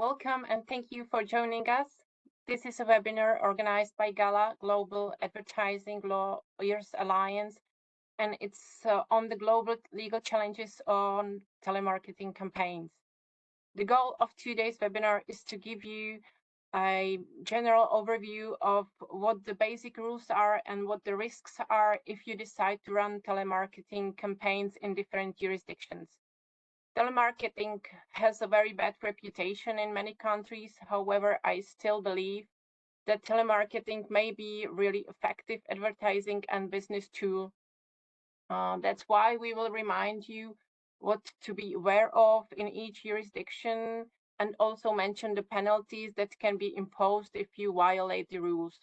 Welcome and thank you for joining us. This is a webinar organized by GALA Global Advertising Lawyers Alliance, and it's on the global legal challenges on telemarketing campaigns. The goal of today's webinar is to give you a general overview of what the basic rules are and what the risks are if you decide to run telemarketing campaigns in different jurisdictions. Telemarketing has a very bad reputation in many countries. However, I still believe that telemarketing may be really effective advertising and business tool. That's why we will remind you what to be aware of in each jurisdiction and also mention the penalties that can be imposed if you violate the rules.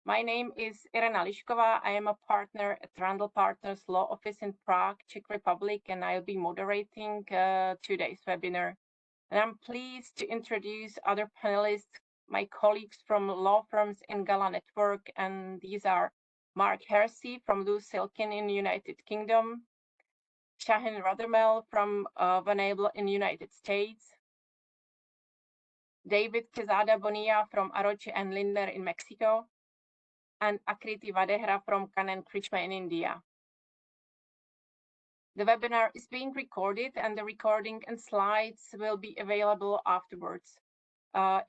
My name is Irena Lišková. I am a partner at Randall Partners Law Office in Prague, Czech Republic, and I'll be moderating today's webinar. And I'm pleased to introduce other panelists, my colleagues from law firms in Gala Network, and these are Mark Hersey from Lou Silkin in the United Kingdom, Shahin Rothermel from Vanable in the United States, David Quezada Bonilla from Aroche and Lindner in Mexico, and Akriti Vadehra from Kanan Krishma in India. The webinar is being recorded and the recording and slides will be available afterwards.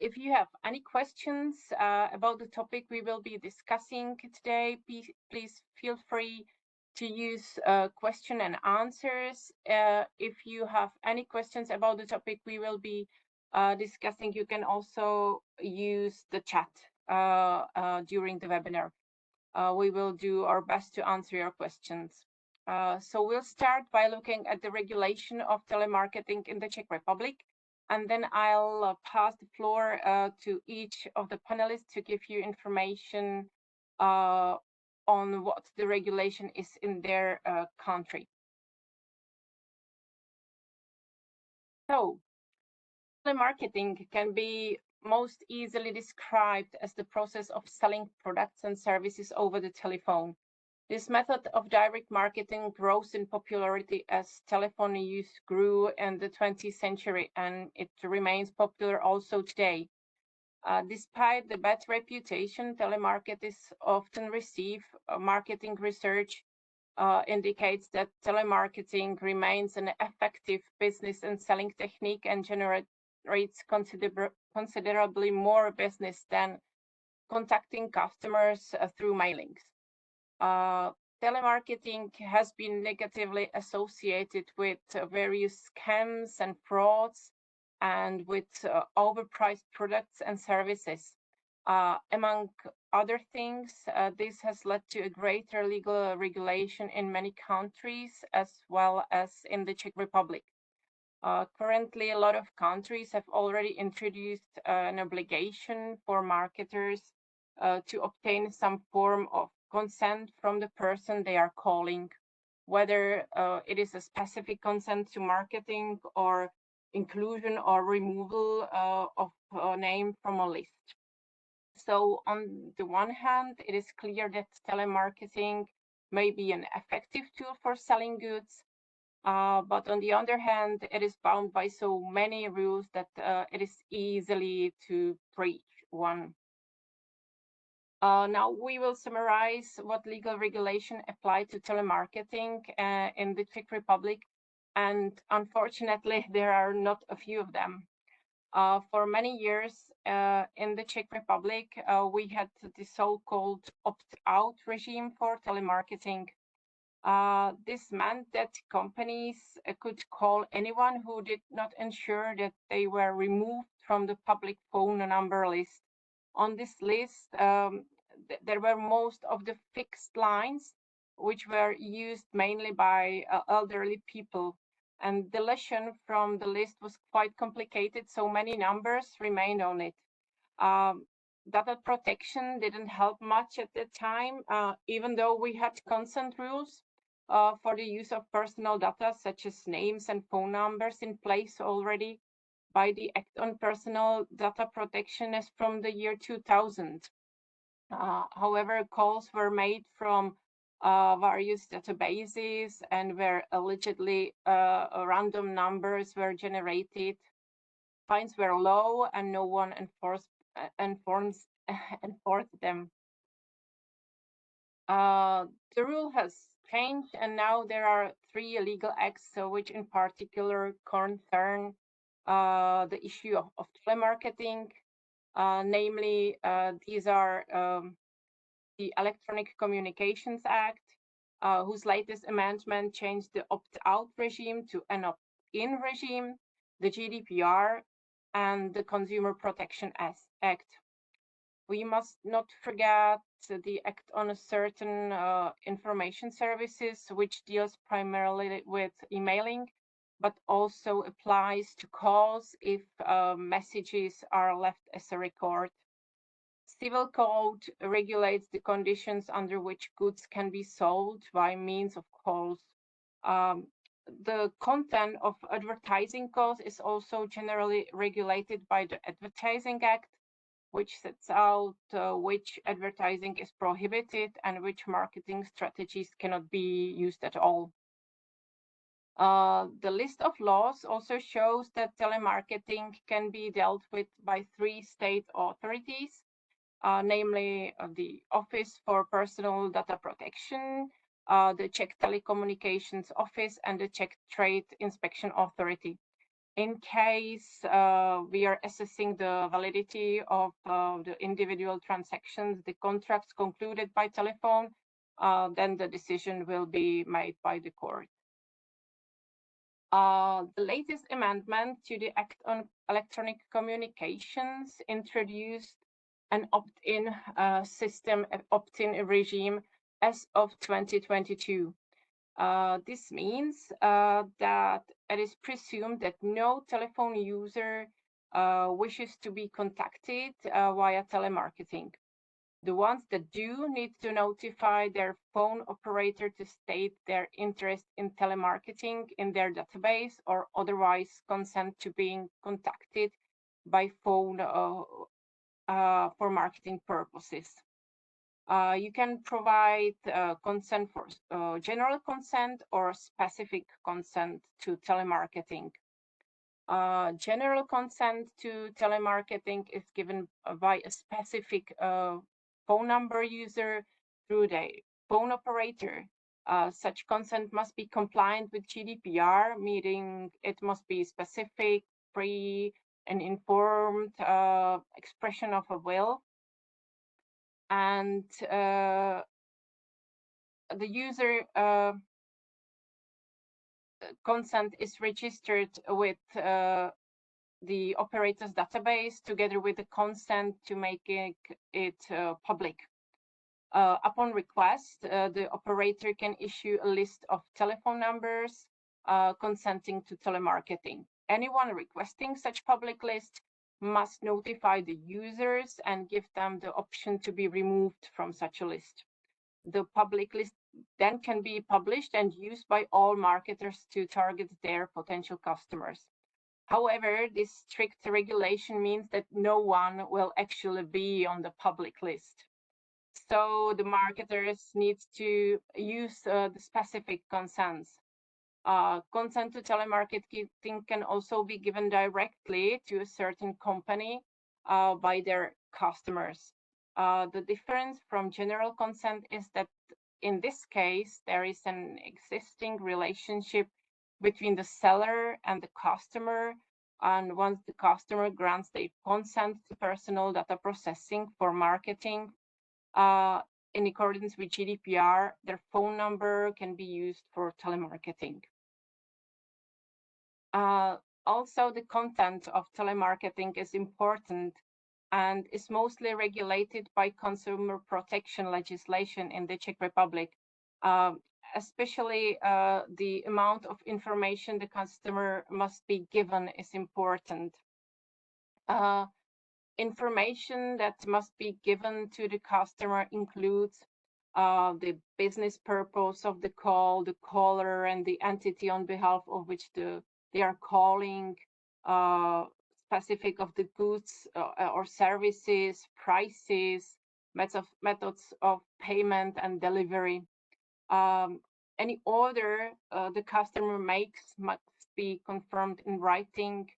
If you have any questions about the topic we will be discussing today, please feel free to use question and answers. If you have any questions about the topic we will be discussing, you can also use the chat during the webinar. We will do our best to answer your questions. So we'll start by looking at the regulation of telemarketing in the Czech Republic, and then I'll pass the floor to each of the panelists to give you information on what the regulation is in their country. So, telemarketing can be most easily described as the process of selling products and services over the telephone. This method of direct marketing grows in popularity as telephone use grew in the 20th century, and it remains popular also today. Despite the bad reputation telemarketers often receive, marketing research indicates that telemarketing remains an effective business and selling technique and generates considerably more business than contacting customers through mailings. Telemarketing has been negatively associated with various scams and frauds and with overpriced products and services. Among other things, this has led to a greater legal regulation in many countries as well as in the Czech Republic. Currently, a lot of countries have already introduced an obligation for marketers to obtain some form of consent from the person they are calling, whether it is a specific consent to marketing or inclusion or removal of a name from a list. So on the one hand, it is clear that telemarketing may be an effective tool for selling goods, but on the other hand, it is bound by so many rules that it is easily to breach one. Now we will summarize what legal regulation apply to telemarketing in the Czech Republic, and unfortunately, there are not a few of them. For many years in the Czech Republic, we had the so-called opt-out regime for telemarketing. This meant that companies could call anyone who did not ensure that they were removed from the public phone number list. On this list, there were most of the fixed lines, which were used mainly by elderly people. And deletion from the list was quite complicated, so many numbers remained on it. Data protection didn't help much at the time, even though we had consent rules for the use of personal data, such as names and phone numbers, in place already by the Act on Personal Data Protection as from the year 2000. However, calls were made from various databases and where allegedly random numbers were generated. Fines were low and no one enforced them. The rule has changed, and now there are 3 legal acts which in particular concern the issue of telemarketing. Namely, these are the Electronic Communications Act, whose latest amendment changed the opt-out regime to an opt-in regime, the GDPR, and the Consumer Protection Act. We must not forget the Act on Certain Information Services, which deals primarily with emailing, but also applies to calls if messages are left as a record. Civil code regulates the conditions under which goods can be sold by means of calls. The content of advertising calls is also generally regulated by the Advertising Act, which sets out which advertising is prohibited and which marketing strategies cannot be used at all. The list of laws also shows that telemarketing can be dealt with by 3 state authorities, namely the Office for Personal Data Protection, the Czech Telecommunications Office, and the Czech Trade Inspection Authority. In case we are assessing the validity of the individual transactions, the contracts concluded by telephone, then the decision will be made by the court. The latest amendment to the Act on Electronic Communications introduced an opt-in system, opt-in regime as of 2022. This means that it is presumed that no telephone user wishes to be contacted via telemarketing. The ones that do need to notify their phone operator to state their interest in telemarketing in their database or otherwise consent to being contacted by phone for marketing purposes. You can provide consent for general consent or specific consent to telemarketing. General consent to telemarketing is given by a specific phone number user through the phone operator. Such consent must be compliant with GDPR, meaning it must be specific, free, and informed expression of a will. And the user consent is registered with the operator's database together with the consent to make it public. Upon request, the operator can issue a list of telephone numbers consenting to telemarketing. Anyone requesting such public list must notify the users and give them the option to be removed from such a list. The public list then can be published and used by all marketers to target their potential customers. However, this strict regulation means that no one will actually be on the public list. So the marketers need to use the specific consents. Consent to telemarketing can also be given directly to a certain company by their customers. The difference from general consent is that in this case, there is an existing relationship between the seller and the customer. And once the customer grants the consent to personal data processing for marketing, in accordance with GDPR, their phone number can be used for telemarketing. Also, the content of telemarketing is important and is mostly regulated by consumer protection legislation in the Czech Republic. Especially the amount of information the customer must be given is important. Information that must be given to the customer includes the business purpose of the call, the caller, and the entity on behalf of which they are calling, specific of the goods or services, prices, methods of payment and delivery. Any order the customer makes must be confirmed in writing,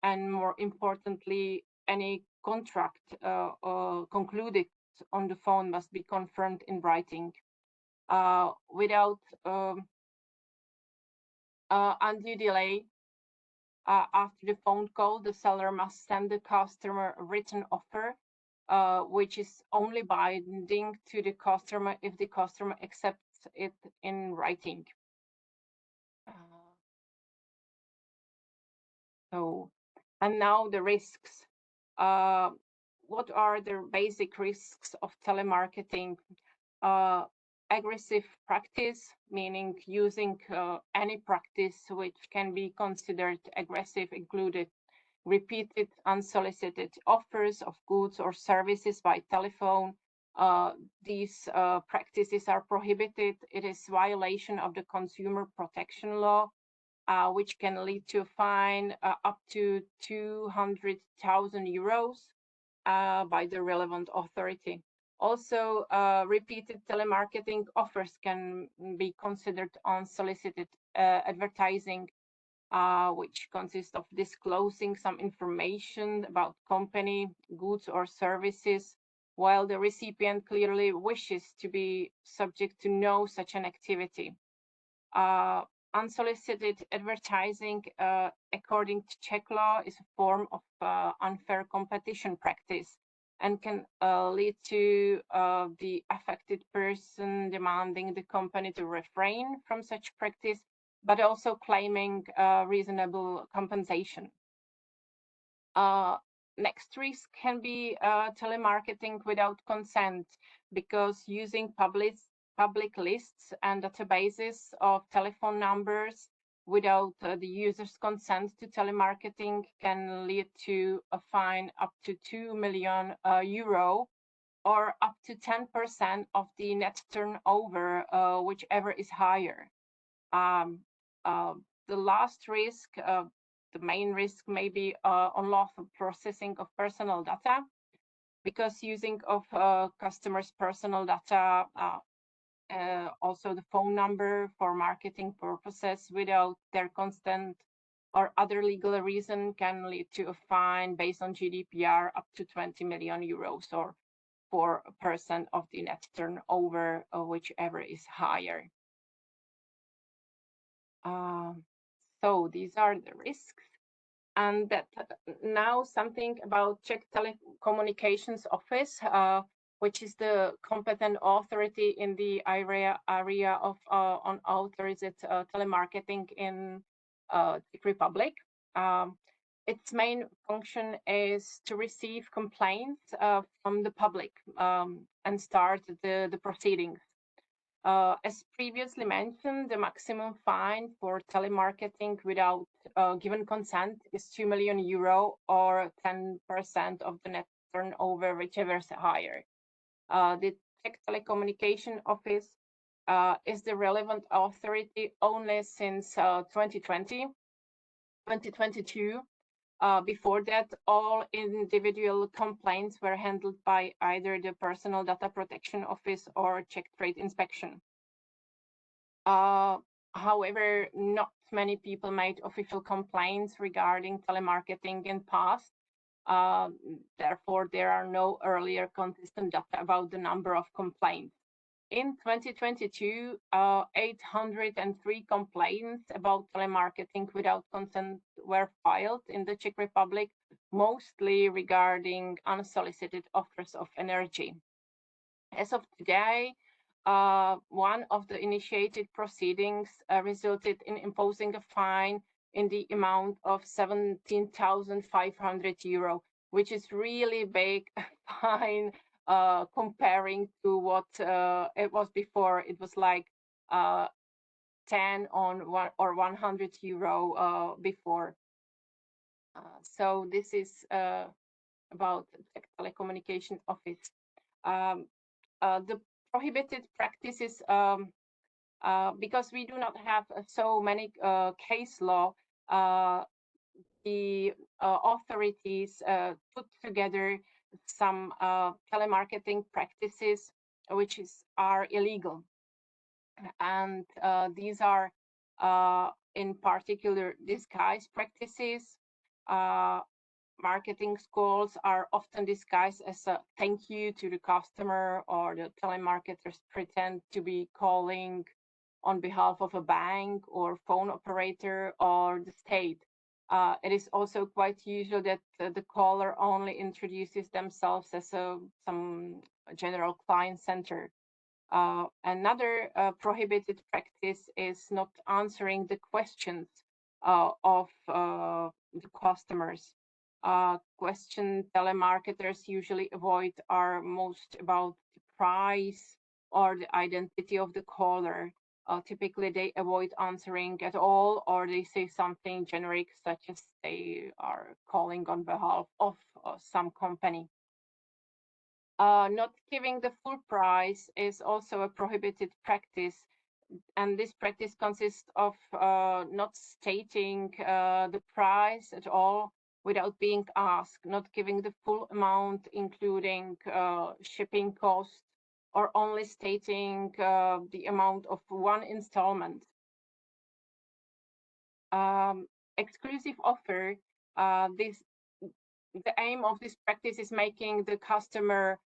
and more importantly, any contract concluded on the phone must be confirmed in writing. Without undue delay, after the phone call, the seller must send the customer a written offer, which is only binding to the customer if the customer accepts it in writing. And now the risks. What are the basic risks of telemarketing? Aggressive practice, meaning using any practice which can be considered aggressive, included repeated unsolicited offers of goods or services by telephone. These practices are prohibited. It is violation of the consumer protection law, which can lead to a fine up to 200,000 euros by the relevant authority. Also, repeated telemarketing offers can be considered unsolicited advertising, which consists of disclosing some information about company, goods, or services, while the recipient clearly wishes to be subject to no such an activity. Unsolicited advertising, according to Czech law, is a form of unfair competition practice and can lead to the affected person demanding the company to refrain from such practice, but also claiming reasonable compensation. Next risk can be telemarketing without consent, because using public lists and databases of telephone numbers without the user's consent to telemarketing can lead to a fine up to 2 million euro, or up to 10% of the net turnover, whichever is higher. The last risk, the main risk, may be unlawful processing of personal data, because using of customers' personal data, also the phone number, for marketing purposes without their consent or other legal reason, can lead to a fine based on GDPR up to 20 million euros, or 4% of the net turnover, whichever is higher. So these are the risks. And that now something about Czech Telecommunications Office, which is the competent authority in the area of unauthorized telemarketing in Czech Republic. Its main function is to receive complaints from the public and start the proceedings. As previously mentioned, the maximum fine for telemarketing without given consent is 2 million euro, or 10% of the net turnover, whichever is higher. The Czech Telecommunication Office is the relevant authority only since 2022. Before that, all individual complaints were handled by either the Personal Data Protection Office or Czech Trade Inspection. However, not many people made official complaints regarding telemarketing in past. Therefore, there are no earlier consistent data about the number of complaints. In 2022, 803 complaints about telemarketing without consent were filed in the Czech Republic, mostly regarding unsolicited offers of energy. As of today, one of the initiated proceedings resulted in imposing a fine in the amount of 17,500 euro, which is really big fine comparing to what it was before. It was like 10 on 100 euro before. So this is about the Telecommunication Office. The prohibited practices, because we do not have so many case law, the authorities put together some telemarketing practices which are illegal, and these are in particular disguise practices, Marketing calls are often disguised as a thank you to the customer, or the telemarketers pretend to be calling on behalf of a bank or phone operator or the state. It is also quite usual that the caller only introduces themselves as some general client center. Another prohibited practice is not answering the questions of the customers. Question telemarketers usually avoid are most about the price or the identity of the caller. Typically, they avoid answering at all, or they say something generic, such as they are calling on behalf of some company. Not giving the full price is also a prohibited practice, and this practice consists of not stating the price at all without being asked, not giving the full amount, including shipping costs, or only stating the amount of one installment. Exclusive offer. The aim of this practice is making the customer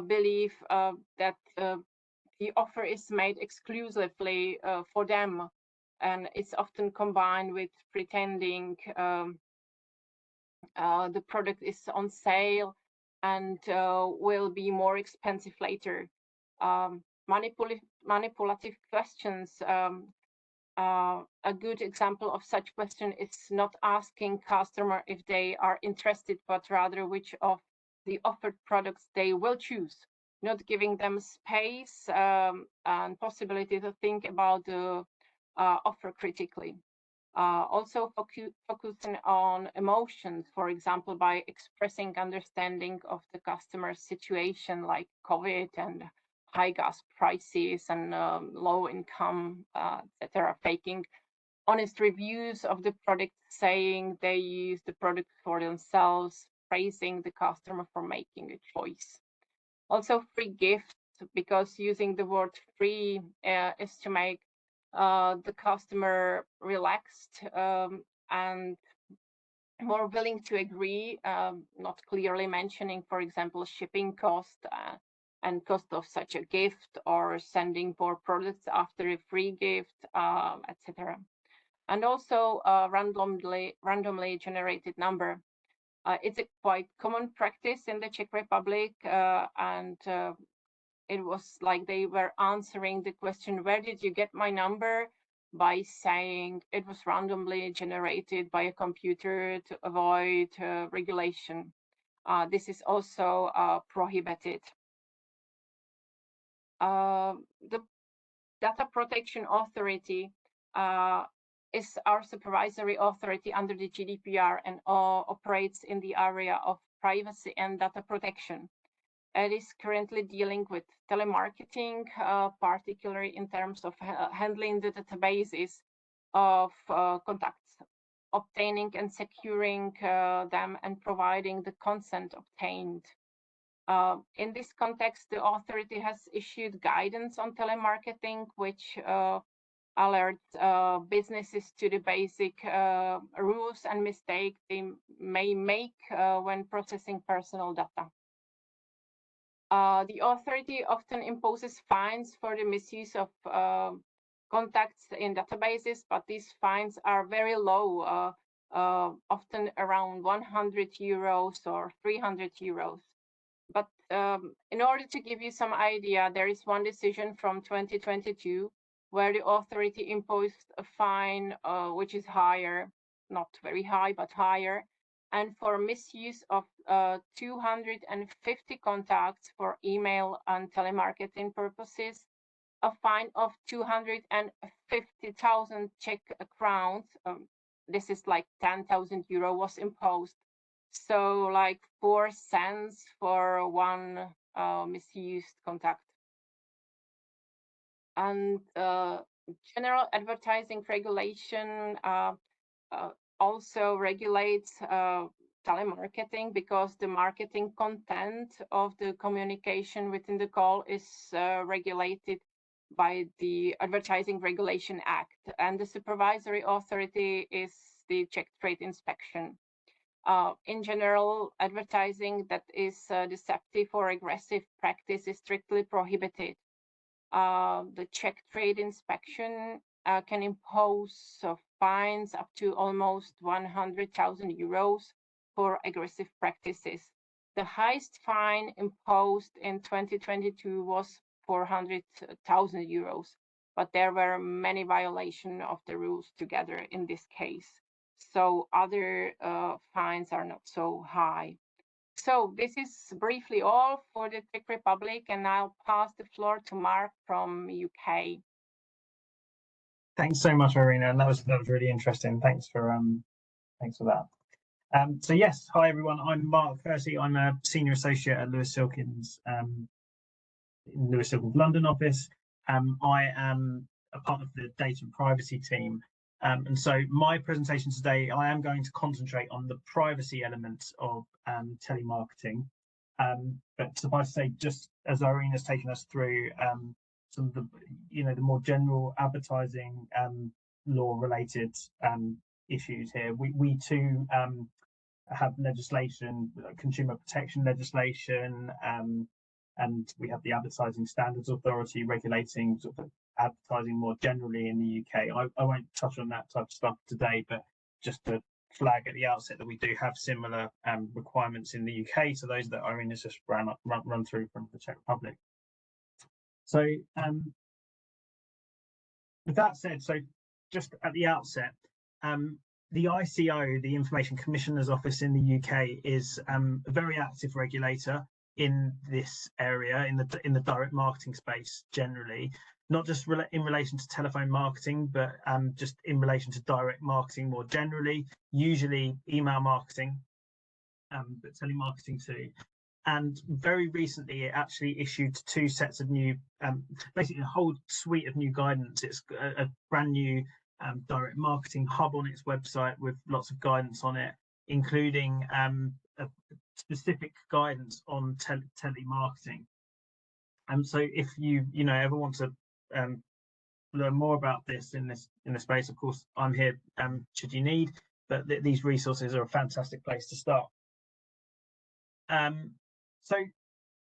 believe that the offer is made exclusively for them, and it's often combined with pretending the product is on sale and will be more expensive later. Manipulative questions. A good example of such question is not asking customer if they are interested, but rather which of the offered products they will choose, not giving them space and possibility to think about the offer critically. Also focusing on emotions, for example, by expressing understanding of the customer's situation, like COVID and high gas prices and low income, etc. Faking honest reviews of the product, saying they use the product for themselves, praising the customer for making a choice. Also free gifts, because using the word free is to make the customer relaxed and more willing to agree, not clearly mentioning, for example, shipping cost and cost of such a gift, or sending more products after a free gift, etc. And also randomly generated number. It's a quite common practice in the Czech Republic, and it was like they were answering the question, where did you get my number? By saying it was randomly generated by a computer to avoid regulation. This is also prohibited. The Data Protection Authority is our supervisory authority under the GDPR and operates in the area of privacy and data protection. It is currently dealing with telemarketing, particularly in terms of handling the databases of contacts, obtaining and securing them, and providing the consent obtained. In this context, the authority has issued guidance on telemarketing, which alerts businesses to the basic rules and mistakes they may make when processing personal data. The authority often imposes fines for the misuse of contacts in databases, but these fines are very low, often around 100 euros or 300 euros. But in order to give you some idea, there is one decision from 2022 where the authority imposed a fine which is higher, not very high, but higher, and for misuse of 250 contacts for email and telemarketing purposes, a fine of 250,000 Czech crowns, this is like 10,000 euro, was imposed. So like 4 cents for one misused contact. And general advertising regulation also regulates telemarketing, because the marketing content of the communication within the call is regulated by the Advertising Regulation Act, and the supervisory authority is the Czech Trade Inspection. In general, advertising that is deceptive or aggressive practice is strictly prohibited. The Czech trade inspection can impose fines up to almost 100,000 euros for aggressive practices. The highest fine imposed in 2022 was 400,000 euros, but there were many violations of the rules together in this case. So other fines are not so high. So this is briefly all for the Czech Republic, and I'll pass the floor to Mark from UK. Thanks so much, Irina, and that was really interesting. Thanks for that. So yes, hi everyone. I'm Mark Kersey. I'm a senior associate at Lewis Silkins in Lewis Silkins London office. I am a part of the data and privacy team. And so my presentation today, I am going to concentrate on the privacy elements of telemarketing. But suffice to say, just as Irina's taken us through some of the, the more general advertising law-related issues here, we too have legislation, consumer protection legislation, and we have the Advertising Standards Authority regulating sort of advertising more generally in the UK. I won't touch on that type of stuff today, but just to flag at the outset that we do have similar requirements in the UK to those that Irina's just run through from the Czech Republic. So with that said, so just at the outset, the ICO, the Information Commissioner's Office in the UK, is a very active regulator in this area, in the direct marketing space generally, not just in relation to telephone marketing, but just in relation to direct marketing more generally, usually email marketing, but telemarketing too. And very recently, it actually issued 2 sets of new, basically a whole suite of new guidance. It's a brand new direct marketing hub on its website with lots of guidance on it, including a specific guidance on telemarketing. And so if you ever want to learn more about this in the space, of course I'm here should you need, but these resources are a fantastic place to start. So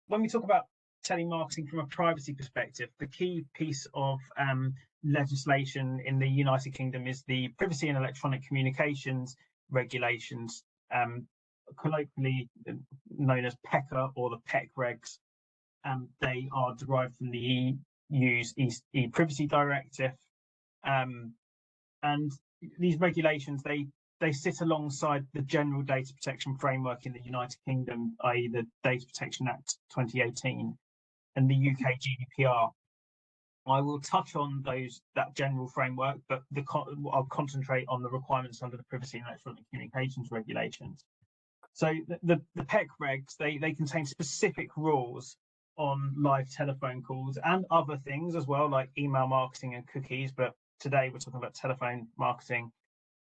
when we talk about telemarketing from a privacy perspective, the key piece of legislation in the United Kingdom is the Privacy and Electronic Communications Regulations, colloquially known as PECA or the PEC regs. They are derived from the EU's e-Privacy Directive, and these regulations they sit alongside the General Data Protection Framework in the United Kingdom, i.e. the Data Protection Act 2018 and the UK GDPR. I will touch on that general framework, but I'll concentrate on the requirements under the Privacy and Electronic Communications Regulations. So the PEC regs, they contain specific rules on live telephone calls and other things as well, like email marketing and cookies. But today we're talking about telephone marketing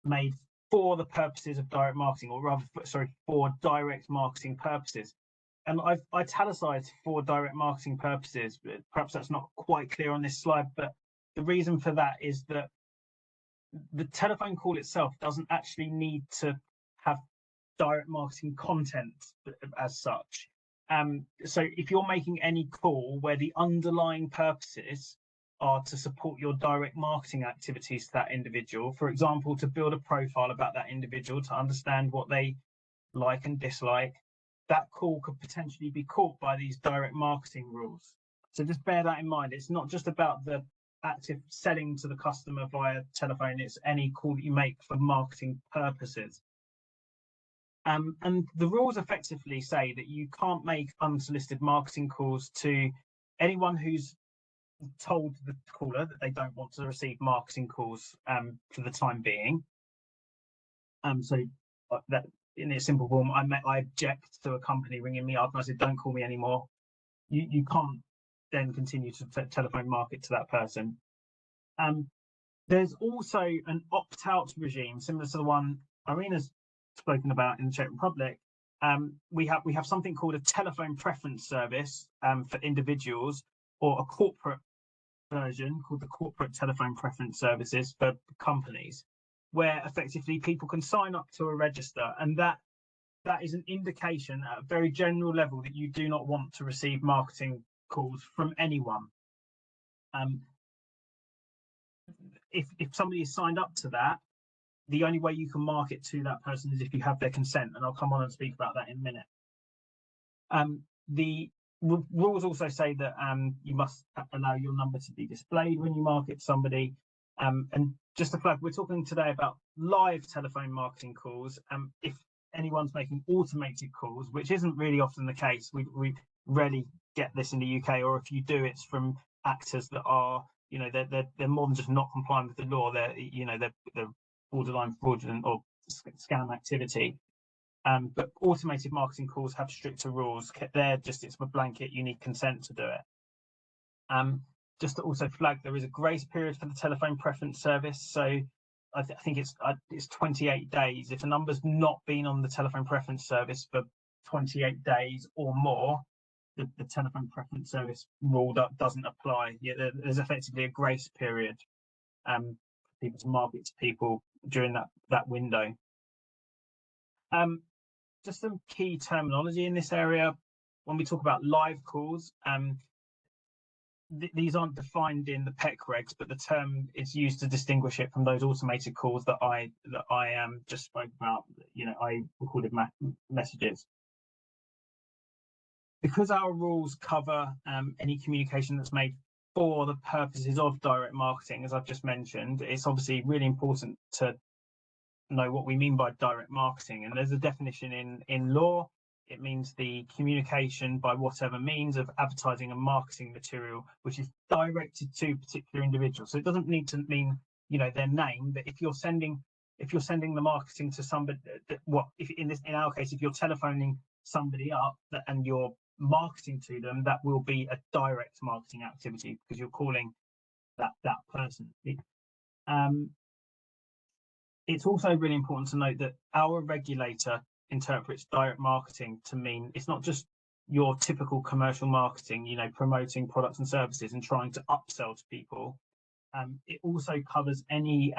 made for the purposes of direct marketing, or rather, sorry, for direct marketing purposes. And I've italicized for direct marketing purposes. Perhaps that's not quite clear on this slide, but the reason for that is that the telephone call itself doesn't actually need to have direct marketing content as such. So if you're making any call where the underlying purposes are to support your direct marketing activities to that individual, for example, to build a profile about that individual, to understand what they like and dislike, that call could potentially be caught by these direct marketing rules. So just bear that in mind. It's not just about the active selling to the customer via telephone, it's any call that you make for marketing purposes. And the rules effectively say that you can't make unsolicited marketing calls to anyone who's told the caller that they don't want to receive marketing calls for the time being. So that in a simple form, I object to a company ringing me up and I said, don't call me anymore. You can't then continue to telephone market to that person. There's also an opt-out regime similar to the one Irina's spoken about in the Czech Republic. We have something called a telephone preference service for individuals, or a corporate version called the corporate telephone preference services for companies, where effectively people can sign up to a register, and that that is an indication at a very general level that you do not want to receive marketing calls from anyone. If somebody is signed up to that, the only way you can market to that person is if you have their consent, and I'll come on and speak about that in a minute. The rules also say that you must allow your number to be displayed when you market to somebody. And just to flag, we're talking today about live telephone marketing calls. If anyone's making automated calls, which isn't really often the case, we rarely get this in the UK, or if you do, it's from actors that are, you know, they're more than just not complying with the law. They're borderline fraudulent or scam activity. But automated marketing calls have stricter rules. It's a blanket, you need consent to do it. Just to also flag, there is a grace period for the telephone preference service. So I think it's 28 days. If a number's not been on the telephone preference service for 28 days or more, the telephone preference service rule doesn't apply. There's effectively a grace period for people to market to people during that window. Just some key terminology in this area. When we talk about live calls, these aren't defined in the PEC regs, but the term is used to distinguish it from those automated calls that I just spoke about. I recorded messages. Because our rules cover any communication that's made for the purposes of direct marketing, as I've just mentioned, it's obviously really important to know what we mean by direct marketing. And there's a definition in law. It means the communication by whatever means of advertising and marketing material which is directed to particular individuals. So it doesn't need to mean their name, but if you're sending the marketing to somebody, in our case, if you're telephoning somebody up and you're marketing to them, that will be a direct marketing activity because you're calling that person. It's also really important to note that our regulator interprets direct marketing to mean it's not just your typical commercial marketing, promoting products and services and trying to upsell to people. It also covers any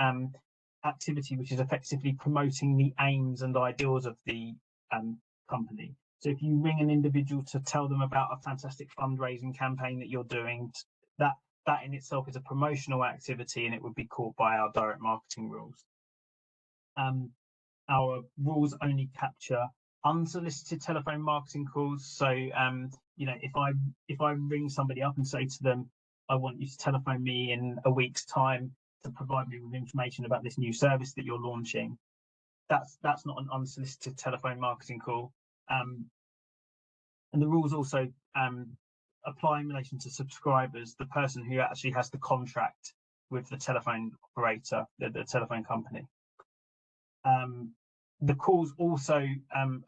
activity which is effectively promoting the aims and ideals of the company. So if you ring an individual to tell them about a fantastic fundraising campaign that you're doing, that in itself is a promotional activity and it would be caught by our direct marketing rules. Our rules only capture unsolicited telephone marketing calls. So if I ring somebody up and say to them, I want you to telephone me in a week's time to provide me with information about this new service that you're launching, that's not an unsolicited telephone marketing call. And the rules also apply in relation to subscribers, the person who actually has the contract with the telephone operator, the telephone company. The calls also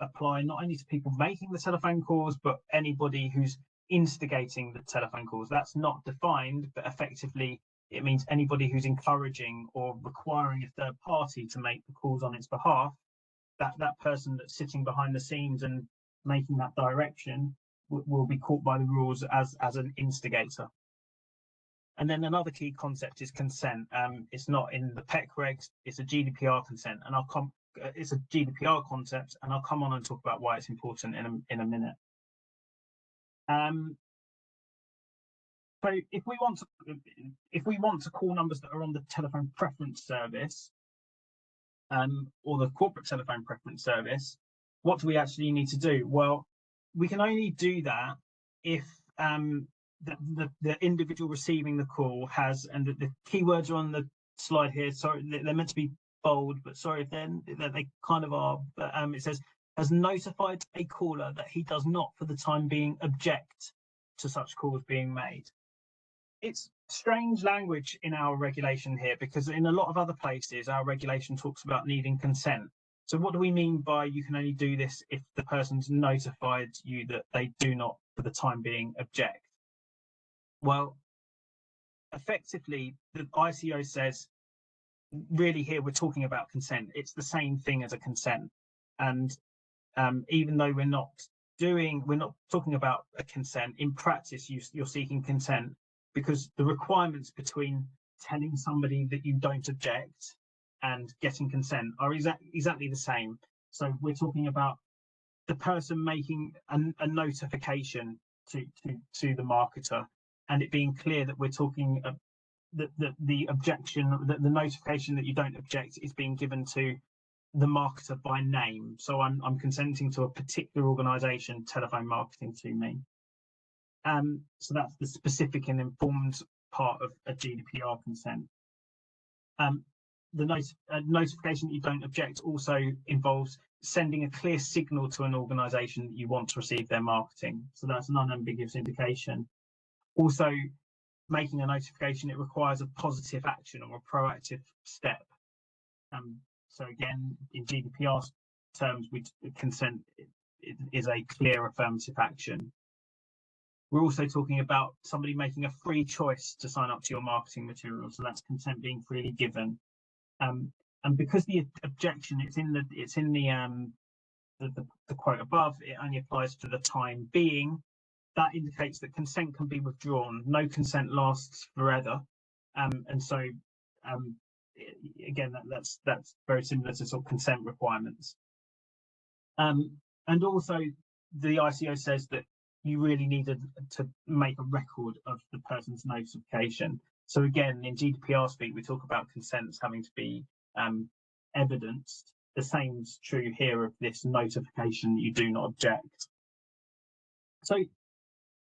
apply not only to people making the telephone calls, but anybody who's instigating the telephone calls. That's not defined, but effectively it means anybody who's encouraging or requiring a third party to make the calls on its behalf. That person that's sitting behind the scenes and making that direction will be caught by the rules as an instigator. And then another key concept is consent. It's not in the PEC regs, it's a GDPR consent, and it's a GDPR concept, and I'll come on and talk about why it's important in a minute. So if we want to call numbers that are on the telephone preference service, or the corporate telephone preference service, what do we actually need to do? Well, we can only do that if the individual receiving the call has, and the keywords are on the slide here. Sorry, they're meant to be bold, but sorry if they kind of are. But it says, has notified a caller that he does not, for the time being, object to such calls being made. It's strange language in our regulation here, because in a lot of other places, our regulation talks about needing consent. So what do we mean by you can only do this if the person's notified you that they do not, for the time being, object? Well, effectively, the ICO says, really here we're talking about consent. It's the same thing as a consent. And even though we're not talking about a consent, in practice, you're seeking consent, because the requirements between telling somebody that you don't object and getting consent are exactly the same. So we're talking about the person making a notification to the marketer, and it being clear that we're talking that the objection, that the notification that you don't object is being given to the marketer by name. So I'm consenting to a particular organisation telephone marketing to me. So that's the specific and informed part of a GDPR consent. The notification that you don't object also involves sending a clear signal to an organisation that you want to receive their marketing. So that's an unambiguous indication. Also, making a notification, it requires a positive action or a proactive step. So again, in GDPR terms, consent is a clear affirmative action. We're also talking about somebody making a free choice to sign up to your marketing material. So that's consent being freely given. And because the objection, it's in the quote above, it only applies for the time being. That indicates that consent can be withdrawn. No consent lasts forever, and so again, that's very similar to sort of consent requirements. And also, the ICO says that you really needed to make a record of the person's notification. So again, in GDPR speak, we talk about consents having to be evidenced. The same's true here of this notification that you do not object. So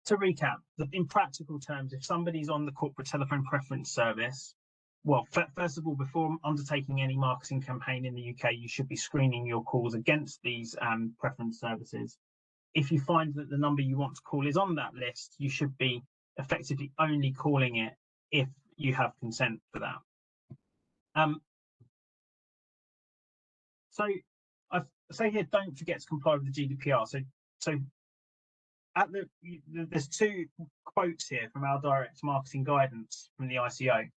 to recap, in practical terms, if somebody's on the corporate telephone preference service, well, first of all, before undertaking any marketing campaign in the UK, you should be screening your calls against these preference services. If you find that the number you want to call is on that list, you should be effectively only calling it if you have consent for that. So I say here, don't forget to comply with the GDPR. So at there's two quotes here from our direct marketing guidance from the ICO.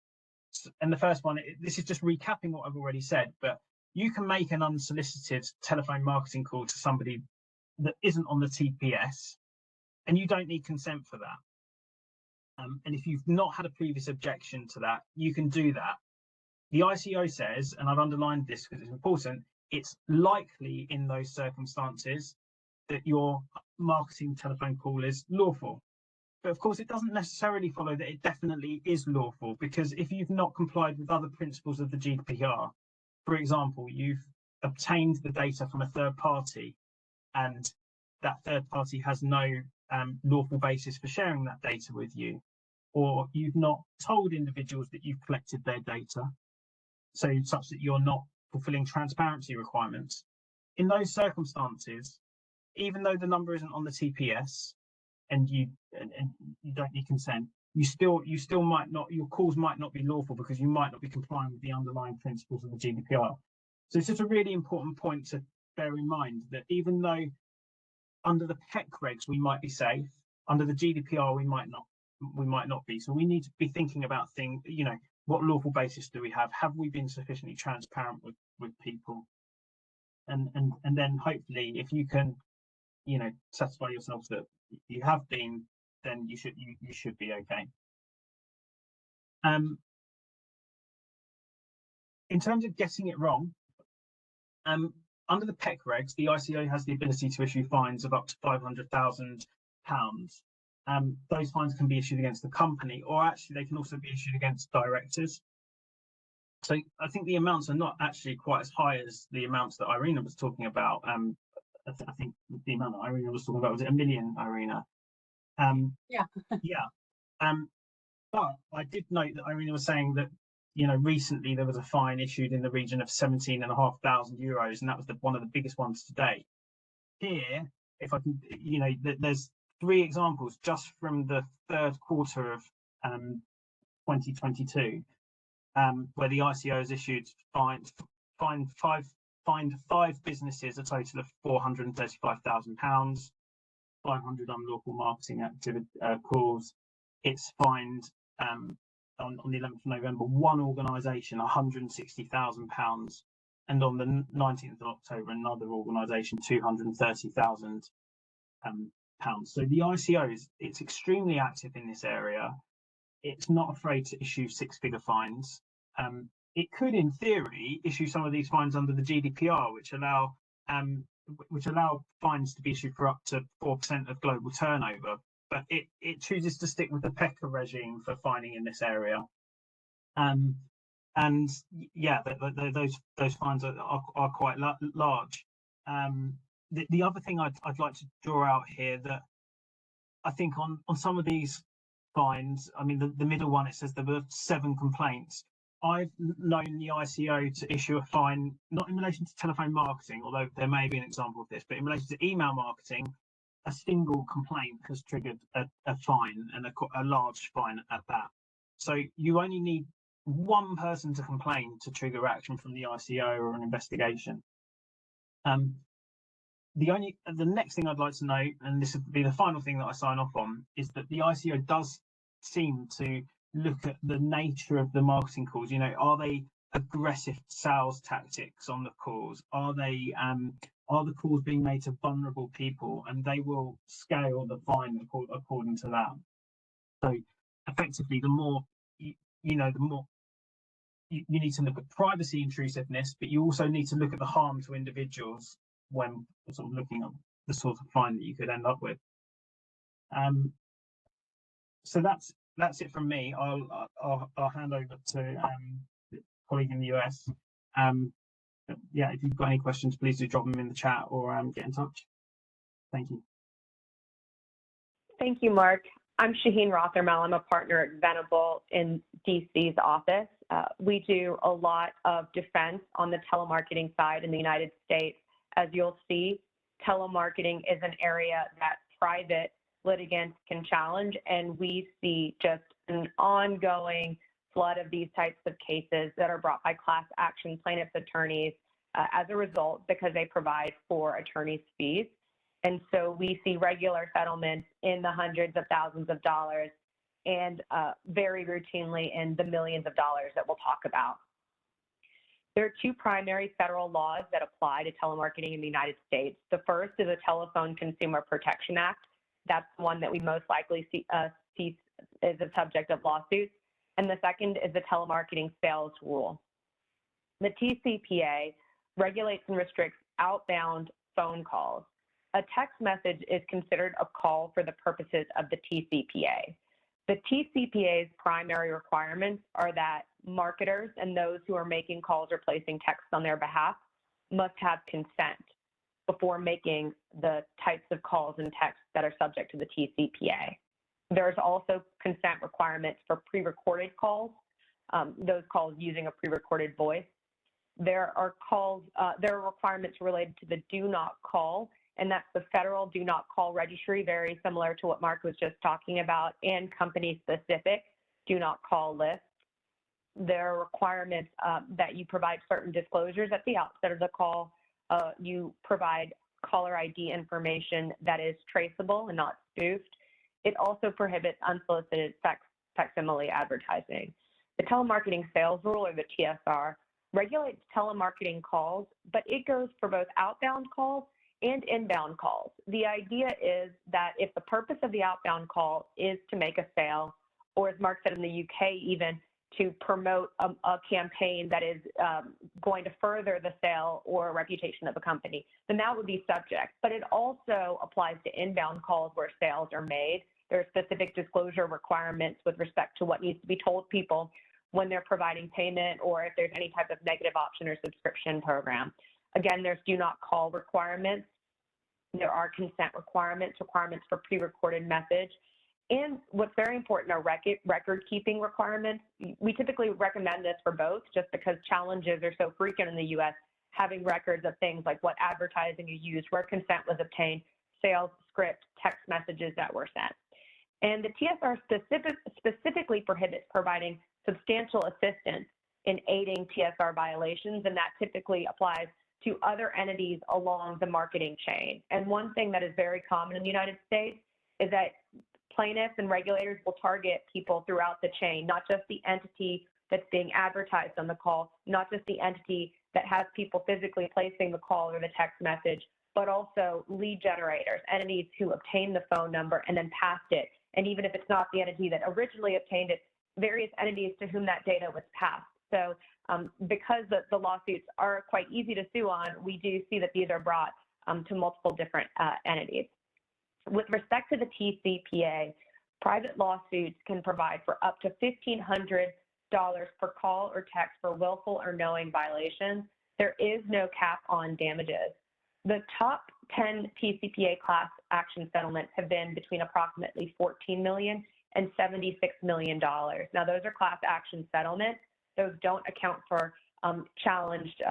And the first one, this is just recapping what I've already said, but you can make an unsolicited telephone marketing call to somebody that isn't on the TPS, and you don't need consent for that. And if you've not had a previous objection to that, you can do that. The ICO says, and I've underlined this because it's important, it's likely in those circumstances that your marketing telephone call is lawful. But of course, it doesn't necessarily follow that it definitely is lawful, because if you've not complied with other principles of the GDPR, for example, you've obtained the data from a third party and that third party has no lawful basis for sharing that data with you, or you've not told individuals that you've collected their data, so such that you're not fulfilling transparency requirements. In those circumstances, even though the number isn't on the TPS and you don't need consent, you still might not, your calls might not be lawful because you might not be complying with the underlying principles of the GDPR. So it's just a really important point to bear in mind, that even though under the PEC regs we might be safe, under the GDPR we might not be. So we need to be thinking about things, you know, what lawful basis do we have? Have we been sufficiently transparent with people? And then hopefully, if you can, you know, satisfy yourself that you have been, then you should be okay. In terms of getting it wrong, under the PEC regs, the ICO has the ability to issue fines of up to £500,000. Those fines can be issued against the company, or actually they can also be issued against directors. So I think the amounts are not actually quite as high as the amounts that Irina was talking about. I think the amount that Irina was talking about, was it 1 million, Irina? Yeah. Yeah. But I did note that Irina was saying that, you know, recently there was a fine issued in the region of €17,500, and that was one of the biggest ones to date. Here, if I can, you know, there's 3 examples just from the third quarter of 2022, where the ICO has issued fined 5 businesses a total of £435,000, 500 unlawful marketing activity calls. It's fined on the 11th of November 1 organisation £160,000, and on the 19th of October another organisation £230,000. So the ICO it's extremely active in this area. It's not afraid to issue 6-figure fines. It could, in theory, issue some of these fines under the GDPR, which allow which allow fines to be issued for up to 4% of global turnover. But it chooses to stick with the PECA regime for fining in this area. And yeah, those fines are quite large. The other thing I'd like to draw out here, that I think on some of these fines, I mean, the middle one, it says there were 7 complaints. I've known the ICO to issue a fine, not in relation to telephone marketing, although there may be an example of this, but in relation to email marketing, a single complaint has triggered a fine, and a large fine at that. So you only need one person to complain to trigger action from the ICO or an investigation. The next thing I'd like to note, and this would be the final thing that I sign off on, is that the ICO does seem to look at the nature of the marketing calls. You know, are they aggressive sales tactics on the calls? Are the calls being made to vulnerable people? And they will scale the fine according to that. So effectively, the more the more you need to look at privacy intrusiveness, but you also need to look at the harm to individuals when sort of looking at the sort of fine that you could end up with. So that's it from me. I'll hand over to the colleague in the US. Yeah, if you've got any questions, please do drop them in the chat or get in touch. Thank you. Thank you, Mark. I'm Shaheen Rothermel. I'm a partner at Venable in DC's office. We do a lot of defense on the telemarketing side in the United States. As you'll see, telemarketing is an area that private litigants can challenge, and we see just an ongoing flood of these types of cases that are brought by class action plaintiffs' attorneys as a result, because they provide for attorneys' fees. And so we see regular settlements in the hundreds of thousands of dollars, and very routinely in the millions of dollars that we'll talk about. There are 2 primary federal laws that apply to telemarketing in the United States. The first is the Telephone Consumer Protection Act. That's the one that we most likely see as a subject of lawsuits. And the second is the Telemarketing Sales Rule. The TCPA regulates and restricts outbound phone calls. A text message is considered a call for the purposes of the TCPA. The TCPA's primary requirements are that marketers and those who are making calls or placing texts on their behalf must have consent before making the types of calls and texts that are subject to the TCPA. There's also consent requirements for pre-recorded calls, those calls using a pre-recorded voice. There are requirements related to the do not call, and that's the federal do not call registry, very similar to what Mark was just talking about, and company-specific do not call lists. There are requirements that you provide certain disclosures at the outset of the call. You provide caller ID information that is traceable and not spoofed. It also prohibits unsolicited facsimile advertising. The Telemarketing Sales Rule, or the TSR, regulates telemarketing calls, but it goes for both outbound calls and inbound calls. The idea is that if the purpose of the outbound call is to make a sale, or as Mark said in the UK, even to promote a campaign that is going to further the sale or reputation of a company, then that would be subject. But it also applies to inbound calls where sales are made. There are specific disclosure requirements with respect to what needs to be told people when they're providing payment, or if there's any type of negative option or subscription program. Again, there's do not call requirements. There are consent requirements for pre-recorded message. And what's very important are record-keeping requirements. We typically recommend this for both, just because challenges are so frequent in the U.S., having records of things like what advertising you used, where consent was obtained, sales script, text messages that were sent. And the TSR specifically prohibits providing substantial assistance in aiding TSR violations, and that typically applies to other entities along the marketing chain. And one thing that is very common in the United States is that plaintiffs and regulators will target people throughout the chain, not just the entity that's being advertised on the call, not just the entity that has people physically placing the call or the text message, but also lead generators, entities who obtain the phone number and then passed it. And even if it's not the entity that originally obtained it, various entities to whom that data was passed. So because the lawsuits are quite easy to sue on, we do see that these are brought to multiple different entities. With respect to the TCPA, private lawsuits can provide for up to $1,500 per call or text for willful or knowing violations. There is no cap on damages. The top 10 TCPA class action settlements have been between approximately $14 million and $76 million. Now, those are class action settlements. Those don't account for challenged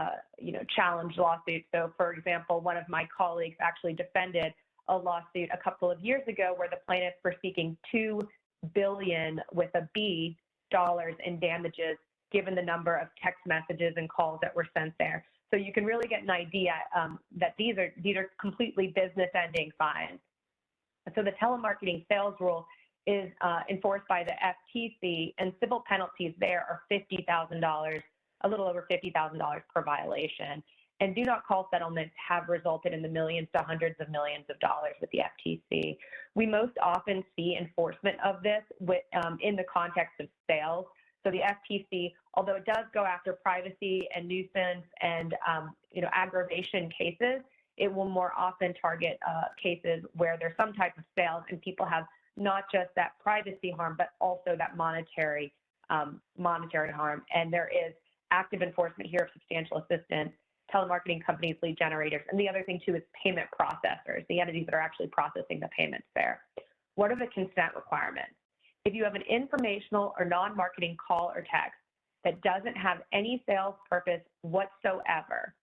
lawsuits. So, for example, one of my colleagues actually defended a lawsuit a couple of years ago where the plaintiffs were seeking $2 billion with a B dollars in damages, given the number of text messages and calls that were sent there. So you can really get an idea that these are completely business-ending fines. So the telemarketing sales rule is enforced by the FTC, and civil penalties there are $50,000, a little over $50,000 per violation. And do not call settlements have resulted in the millions to hundreds of millions of dollars with the FTC. We most often see enforcement of this in the context of sales. So the FTC, although it does go after privacy and nuisance and aggravation cases, it will more often target cases where there's some type of sales and people have not just that privacy harm, but also that monetary harm. And there is active enforcement here of substantial assistance, telemarketing companies, lead generators, and the other thing too is payment processors, the entities that are actually processing the payments there. What are the consent requirements? If you have an informational or non-marketing call or text that doesn't have any sales purpose whatsoever,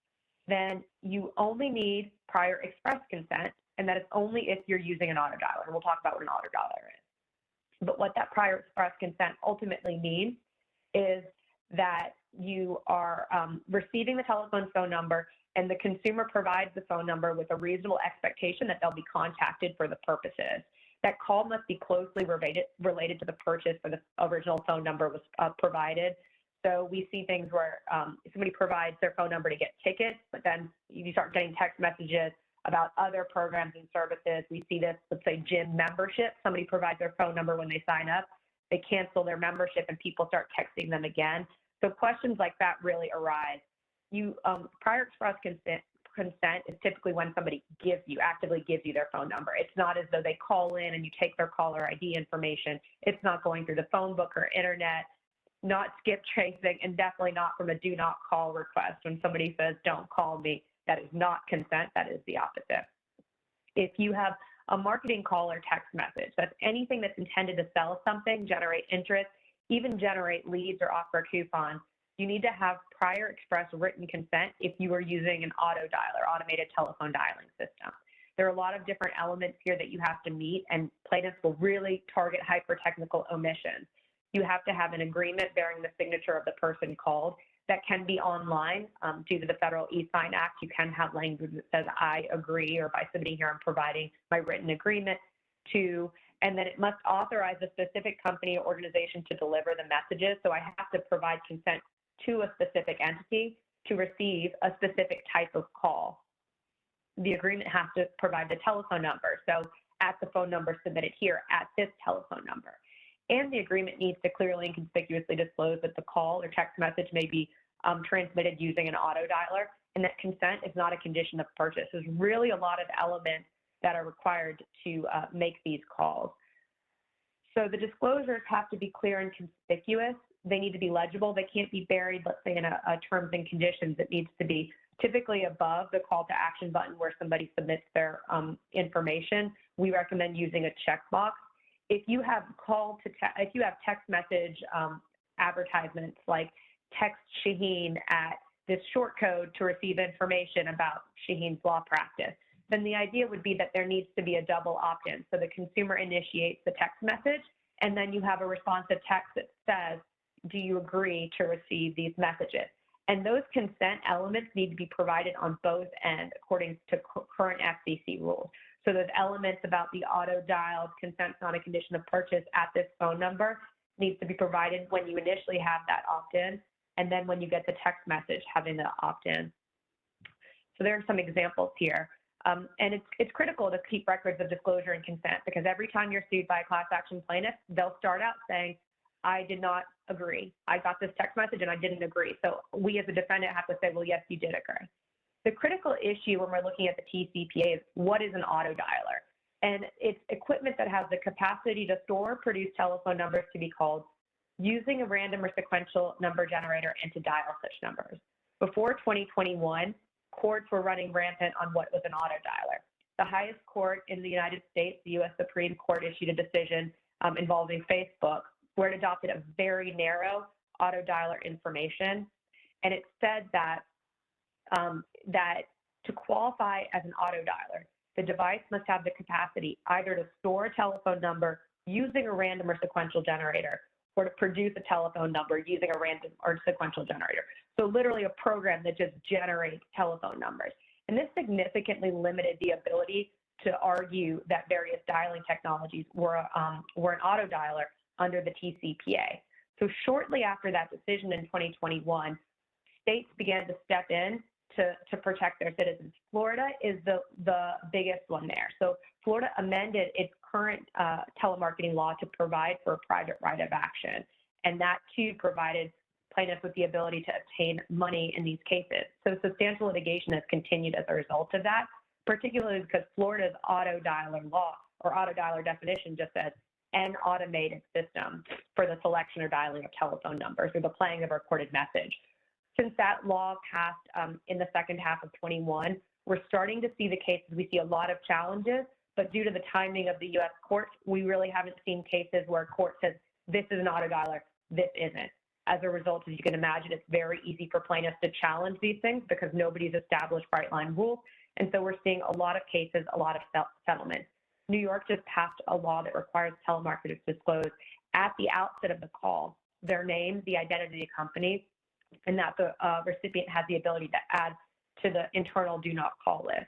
then you only need prior express consent, and that is only if you're using an auto dialer. And we'll talk about what an auto dialer is. But what that prior express consent ultimately means is that you are receiving the telephone phone number, and the consumer provides the phone number with a reasonable expectation that they'll be contacted for the purposes. That call must be closely related to the purchase where the original phone number was provided. So we see things where somebody provides their phone number to get tickets, but then you start getting text messages about other programs and services. We see this, let's say, gym membership. Somebody provides their phone number when they sign up. They cancel their membership, and people start texting them again. So questions like that really arise. Prior express consent is typically when somebody actively gives you their phone number. It's not as though they call in and you take their caller ID information. It's not going through the phone book or internet, not skip tracing, and definitely not from a do not call request. When somebody says, don't call me, that is not consent, that is the opposite. If you have a marketing call or text message, that's anything that's intended to sell something, generate interest, even generate leads or offer coupons, you need to have prior express written consent if you are using an auto dialer, automated telephone dialing system. There are a lot of different elements here that you have to meet, and plaintiffs will really target hyper-technical omissions. You have to have an agreement bearing the signature of the person called that can be online. Due to the Federal E-Sign Act, you can have language that says, I agree, or by submitting here, I'm providing my written agreement to, and then it must authorize a specific company or organization to deliver the messages. So I have to provide consent to a specific entity to receive a specific type of call. The agreement has to provide the telephone number. So at the phone number submitted here, at this telephone number. And the agreement needs to clearly and conspicuously disclose that the call or text message may be transmitted using an auto dialer, and that consent is not a condition of purchase. There's really a lot of elements that are required to make these calls. So the disclosures have to be clear and conspicuous. They need to be legible. They can't be buried, let's say, in a terms and conditions. It needs to be typically above the call to action button where somebody submits their information. We recommend using a checkbox. If you have text message advertisements like text Shaheen at this short code to receive information about Shaheen's law practice, then the idea would be that there needs to be a double opt-in. So the consumer initiates the text message, and then you have a responsive text that says, do you agree to receive these messages? And those consent elements need to be provided on both ends according to current FCC rules. So those elements about the auto dial, consent's not a condition of purchase at this phone number, needs to be provided when you initially have that opt-in, and then when you get the text message having the opt-in. So there are some examples here. And it's critical to keep records of disclosure and consent, because every time you're sued by a class action plaintiff, they'll start out saying, I did not agree. I got this text message and I didn't agree. So we as a defendant have to say, well, yes, you did agree. The critical issue when we're looking at the TCPA is what is an auto dialer? And it's equipment that has the capacity to store or produce telephone numbers to be called using a random or sequential number generator and to dial such numbers. Before 2021, courts were running rampant on what was an auto dialer. The highest court in the United States, the U.S. Supreme Court, issued a decision involving Facebook where it adopted a very narrow auto dialer information. And it said that, that to qualify as an auto dialer, the device must have the capacity either to store a telephone number using a random or sequential generator or to produce a telephone number using a random or sequential generator. So literally a program that just generates telephone numbers. And this significantly limited the ability to argue that various dialing technologies were an auto dialer under the TCPA. So shortly after that decision in 2021, states began to step in to protect their citizens. Florida is the biggest one there. So Florida amended its current telemarketing law to provide for a private right of action. And that too provided plaintiffs with the ability to obtain money in these cases. So substantial litigation has continued as a result of that, particularly because Florida's auto dialer law or auto dialer definition just says an automated system for the selection or dialing of telephone numbers or the playing of a recorded message. Since that law passed in the second half of 21, we're starting to see the cases. We see a lot of challenges, but due to the timing of the U.S. courts, we really haven't seen cases where a court says, this is an auto dialer, this isn't. As a result, as you can imagine, it's very easy for plaintiffs to challenge these things because nobody's established bright line rules. And so we're seeing a lot of cases, a lot of settlements. New York just passed a law that requires telemarketers to disclose at the outset of the call their name, the identity of companies, and that the recipient has the ability to add to the internal do not call list.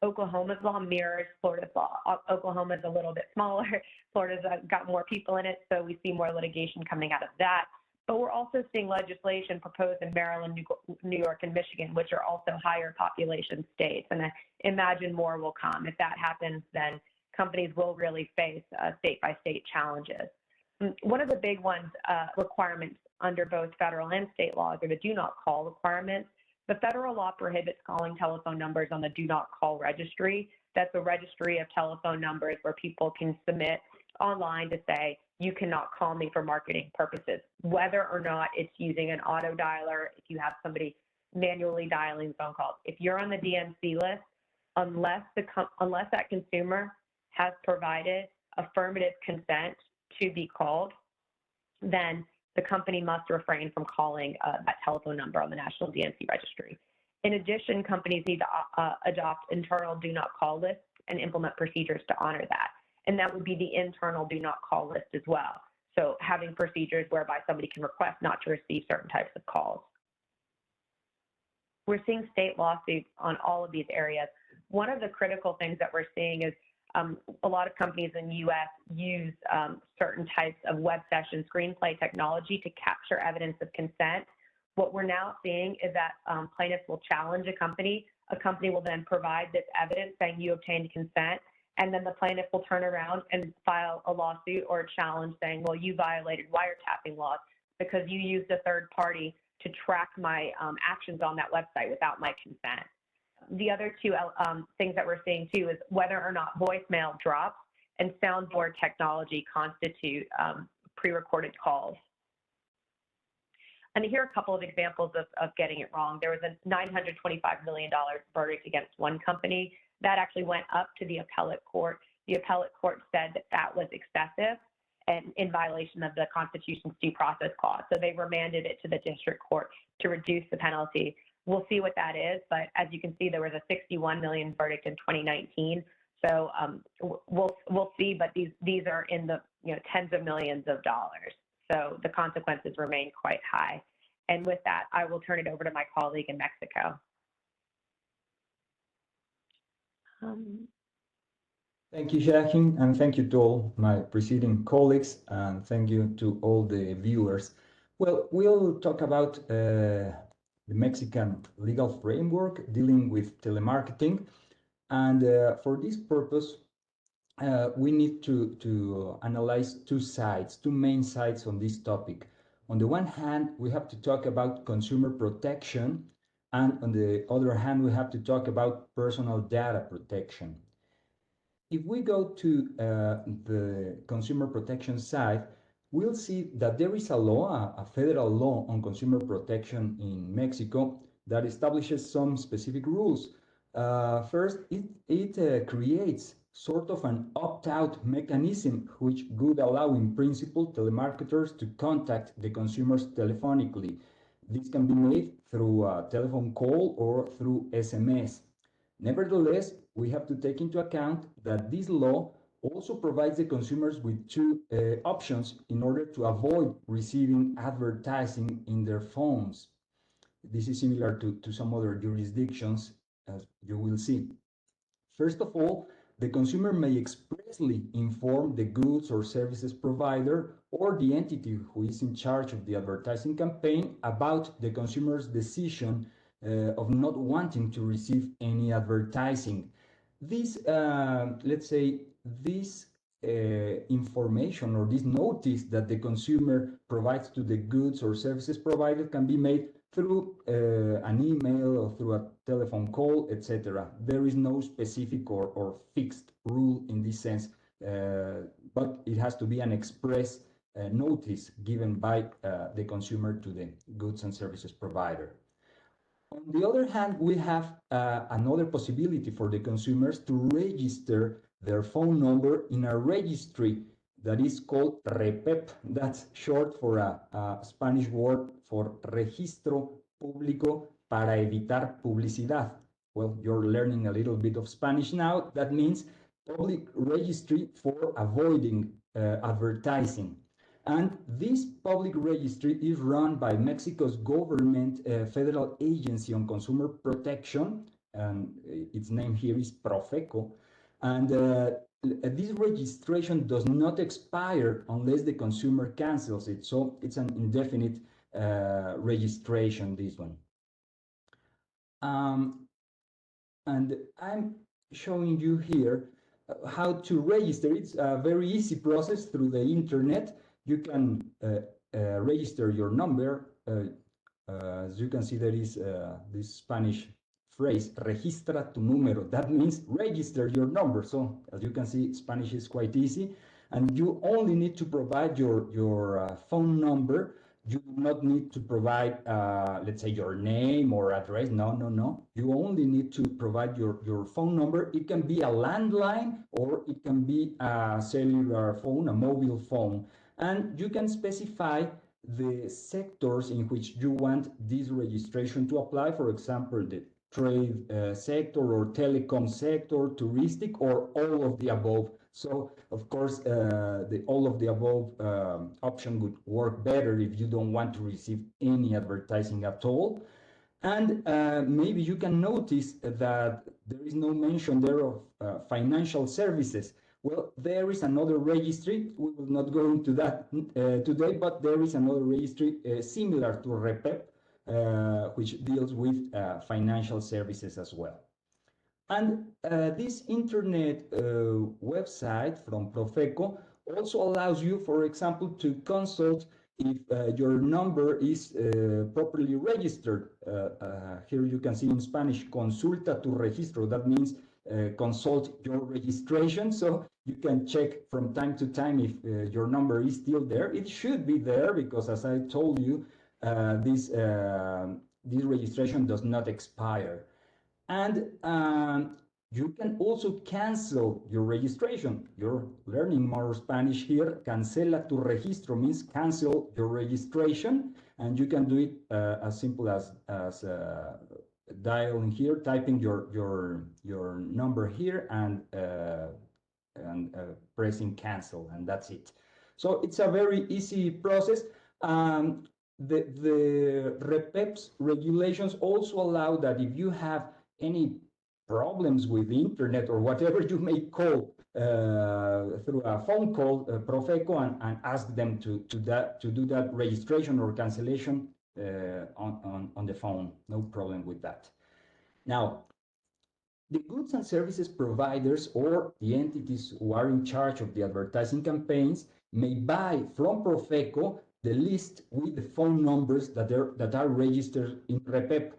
Oklahoma's law mirrors Florida's law. Oklahoma is a little bit smaller. Florida's got more people in it, so we see more litigation coming out of that. But we're also seeing legislation proposed in Maryland, New York, and Michigan, which are also higher population states. And I imagine more will come. If that happens, then companies will really face state-by-state challenges. One of the big ones, requirements under both federal and state laws, are the do not call requirements. The federal law prohibits calling telephone numbers on the do not call registry. That's a registry of telephone numbers where people can submit online to say, you cannot call me for marketing purposes, whether or not it's using an auto dialer, if you have somebody manually dialing phone calls. If you're on the DNC list, unless that consumer has provided affirmative consent to be called, then the company must refrain from calling that telephone number on the National DNC Registry. In addition, companies need to adopt internal do not call lists and implement procedures to honor that. And that would be the internal do not call list as well. So having procedures whereby somebody can request not to receive certain types of calls. We're seeing state lawsuits on all of these areas. One of the critical things that we're seeing is a lot of companies in the U.S. use certain types of web session screenplay technology to capture evidence of consent. What we're now seeing is that plaintiffs will challenge a company. A company will then provide this evidence saying you obtained consent, and then the plaintiff will turn around and file a lawsuit or a challenge saying, well, you violated wiretapping laws because you used a third party to track my actions on that website without my consent. The other two things that we're seeing too is whether or not voicemail drops and soundboard technology constitute pre-recorded calls. And here are a couple of examples of getting it wrong. There was a $925 million verdict against one company. That actually went up to the appellate court. The appellate court said that that was excessive and in violation of the Constitution's due process clause. So they remanded it to the district court to reduce the penalty. We'll see what that is, but as you can see, there was a $61 million verdict in 2019. So we'll see, but these are in the tens of millions of dollars. So the consequences remain quite high. And with that, I will turn it over to my colleague in Mexico. Thank you, Shaheen, and thank you to all my preceding colleagues, and thank you to all the viewers. Well, we'll talk about the Mexican legal framework dealing with telemarketing. And for this purpose, we need to analyze two main sides on this topic. On the one hand, we have to talk about consumer protection, and on the other hand, we have to talk about personal data protection. If we go to the consumer protection side, we'll see that there is a law, a federal law on consumer protection in Mexico that establishes some specific rules. First, it creates sort of an opt-out mechanism which would allow, in principle, telemarketers to contact the consumers telephonically. This can be made through a telephone call or through SMS. Nevertheless, we have to take into account that this law also provides the consumers with two options in order to avoid receiving advertising in their phones. This is similar to some other jurisdictions, as you will see. First of all, the consumer may expressly inform the goods or services provider or the entity who is in charge of the advertising campaign about the consumer's decision of not wanting to receive any advertising. This, let's say, this information or this notice that the consumer provides to the goods or services provided can be made through an email or through a telephone call, etc. There is no specific or fixed rule in this sense, but it has to be an express notice given by the consumer to the goods and services provider. On the other hand, we have another possibility for the consumers to register their phone number in a registry that is called REPEP. That's short for a Spanish word for Registro Público para Evitar Publicidad. Well, you're learning a little bit of Spanish now. That means public registry for avoiding advertising. And this public registry is run by Mexico's government federal agency on consumer protection, and its name here is Profeco. And this registration does not expire unless the consumer cancels it. So it's an indefinite registration, this one. And I'm showing you here how to register. It's a very easy process through the internet. You can register your number. As you can see, there is this Spanish phrase, registra tu número. That means register your number. So as you can see, Spanish is quite easy. And you only need to provide your phone number. You do not need to provide, let's say, your name or address. No. You only need to provide your phone number. It can be a landline or it can be a cellular phone, a mobile phone. And you can specify the sectors in which you want this registration to apply. For example, the trade sector or telecom sector, touristic, or all of the above. So, of course, the all of the above option would work better if you don't want to receive any advertising at all. And maybe you can notice that there is no mention there of financial services. Well, there is another registry. We will not go into that today, but there is another registry similar to REPEP, which deals with financial services as well. And this internet website from Profeco also allows you, for example, to consult if your number is properly registered. Here you can see in Spanish, consulta tu registro. That means consult your registration. So you can check from time to time if your number is still there. It should be there because, as I told you, this registration does not expire. And you can also cancel your registration. You're learning more Spanish here. Cancela tu registro means cancel your registration. And you can do it as simple as dialing here, typing your number here, and pressing cancel, and that's it. So it's a very easy process. The REPEP's regulations also allow that if you have any problems with the internet or whatever, you may call through a phone call Profeco and ask them to do that registration or cancellation on the phone. No problem with that. Now, The goods and services providers or the entities who are in charge of the advertising campaigns may buy from Profeco the list with the phone numbers that are registered in REPEP.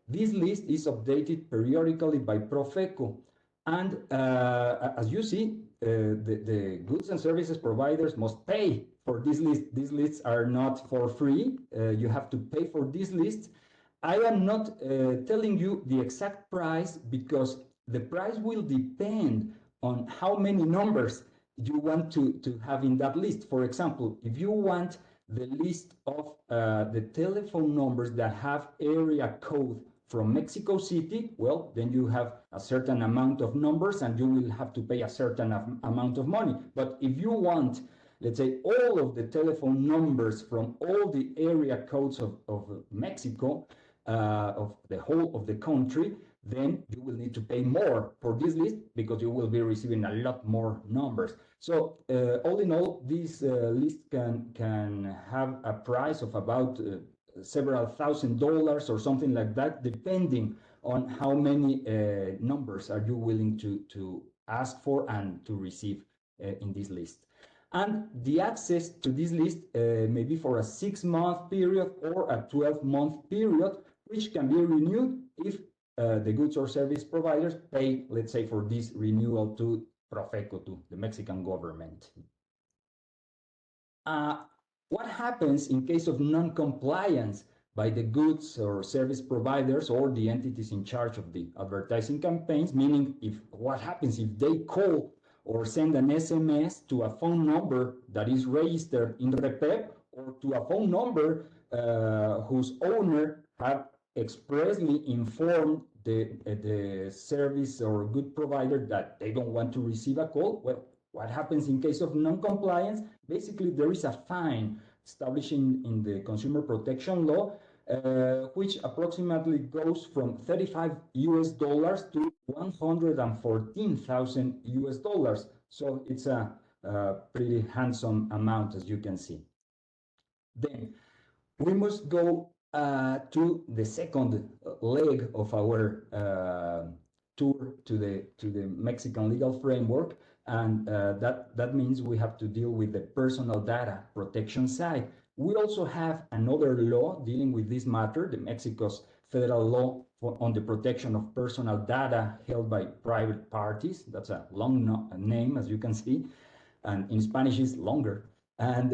This list is updated periodically by Profeco. And as you see, the goods and services providers must pay for this list. These lists are not for free. You have to pay for this list. I am not telling you the exact price because the price will depend on how many numbers you want to have in that list. For example, if you want the list of the telephone numbers that have area code from Mexico City, well, then you have a certain amount of numbers and you will have to pay a certain amount of money. But if you want, let's say, all of the telephone numbers from all the area codes of Mexico, of the whole of the country, then you will need to pay more for this list because you will be receiving a lot more numbers. So all in all, this list can have a price of about several $1,000s or something like that, depending on how many numbers are you willing to ask for and to receive in this list. And the access to this list may be for a 6-month period or a 12-month period, which can be renewed if the goods or service providers pay, let's say, for this renewal to Profeco, to the Mexican government. What happens in case of non-compliance by the goods or service providers or the entities in charge of the advertising campaigns? Meaning, what happens if they call or send an SMS to a phone number that is registered in REPEP or to a phone number whose owner have expressly informed the service or good provider that they don't want to receive a call? Well, what happens in case of non-compliance? Basically, there is a fine established in the Consumer Protection Law, which approximately goes from $35 to $114,000. So it's a pretty handsome amount, as you can see. Then we must go to the second leg of our tour to the Mexican legal framework, and that means we have to deal with the personal data protection side. We also have another law dealing with this matter, the Mexico's federal law on the protection of personal data held by private parties. That's a long name, as you can see, and in Spanish is longer. And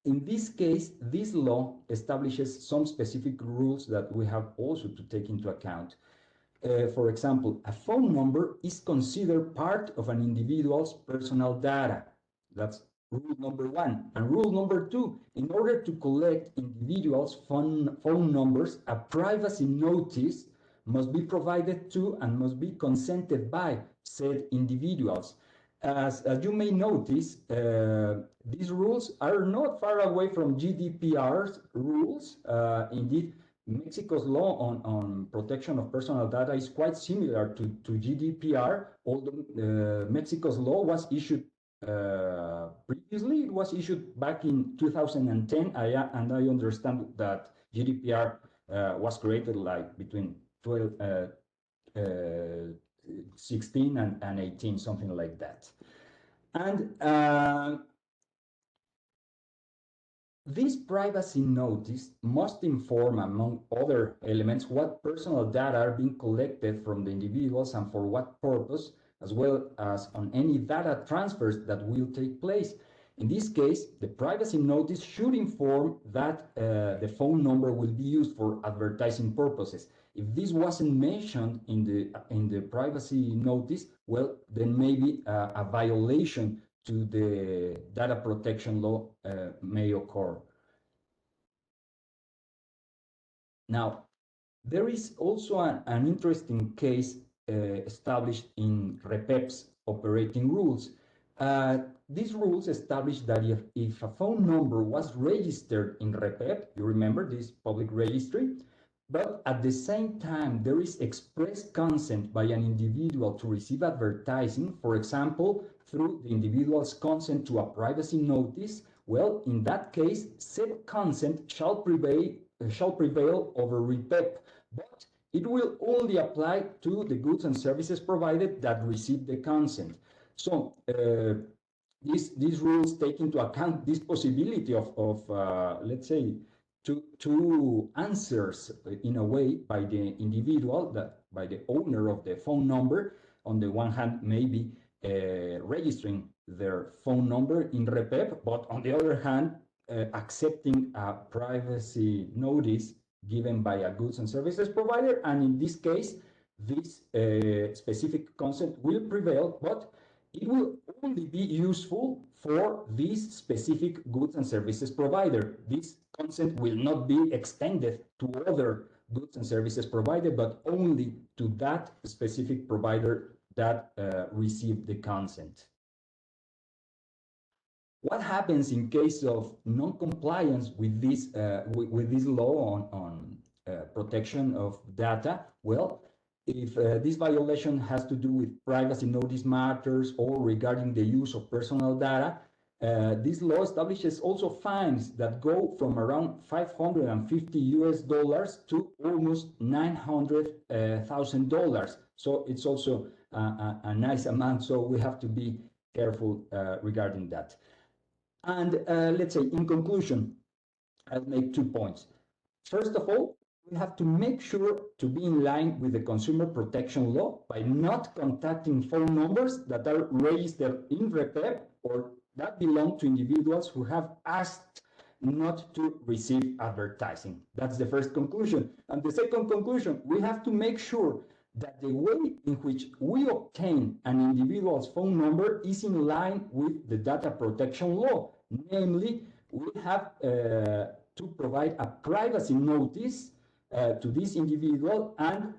in this case, this law establishes some specific rules that we have also to take into account. For example, a phone number is considered part of an individual's personal data. That's rule number 1. And rule number 2, in order to collect individuals' phone numbers, a privacy notice must be provided to and must be consented by said individuals. As you may notice, these rules are not far away from GDPR's rules. Indeed, Mexico's law on protection of personal data is quite similar to GDPR, although Mexico's law was issued previously. It was issued back in 2010, and I understand that GDPR was created like between 16 and 18, something like that. And this privacy notice must inform, among other elements, what personal data are being collected from the individuals and for what purpose, as well as on any data transfers that will take place. In this case, the privacy notice should inform that the phone number will be used for advertising purposes. If this wasn't mentioned in the privacy notice, well, then maybe a violation to the data protection law may occur. Now, there is also an interesting case established in REPEP's operating rules. These rules establish that if a phone number was registered in REPEP, you remember this public registry, but at the same time there is express consent by an individual to receive advertising, for example, through the individual's consent to a privacy notice, well, in that case, said consent shall prevail over REPEP. But it will only apply to the goods and services provided that receive the consent. So these rules take into account this possibility of let's say, two answers in a way by the individual, that by the owner of the phone number. On the one hand, maybe registering their phone number in REPEP, but on the other hand, accepting a privacy notice given by a goods and services provider. And in this case, this specific consent will prevail, but it will only be useful for this specific goods and services provider. This consent will not be extended to other goods and services provided, but only to that specific provider that received the consent. What happens in case of non-compliance with this law on protection of data? Well, if this violation has to do with privacy notice matters or regarding the use of personal data, this law establishes also fines that go from around $550 to almost $900,000. So it's also a nice amount. So we have to be careful regarding that. And let's say, in conclusion, I'll make 2 points. First of all, we have to make sure to be in line with the consumer protection law by not contacting phone numbers that are registered in REPEP or that belong to individuals who have asked not to receive advertising. That's the first conclusion. And the second conclusion, we have to make sure that the way in which we obtain an individual's phone number is in line with the data protection law. Namely, we have to provide a privacy notice to this individual, and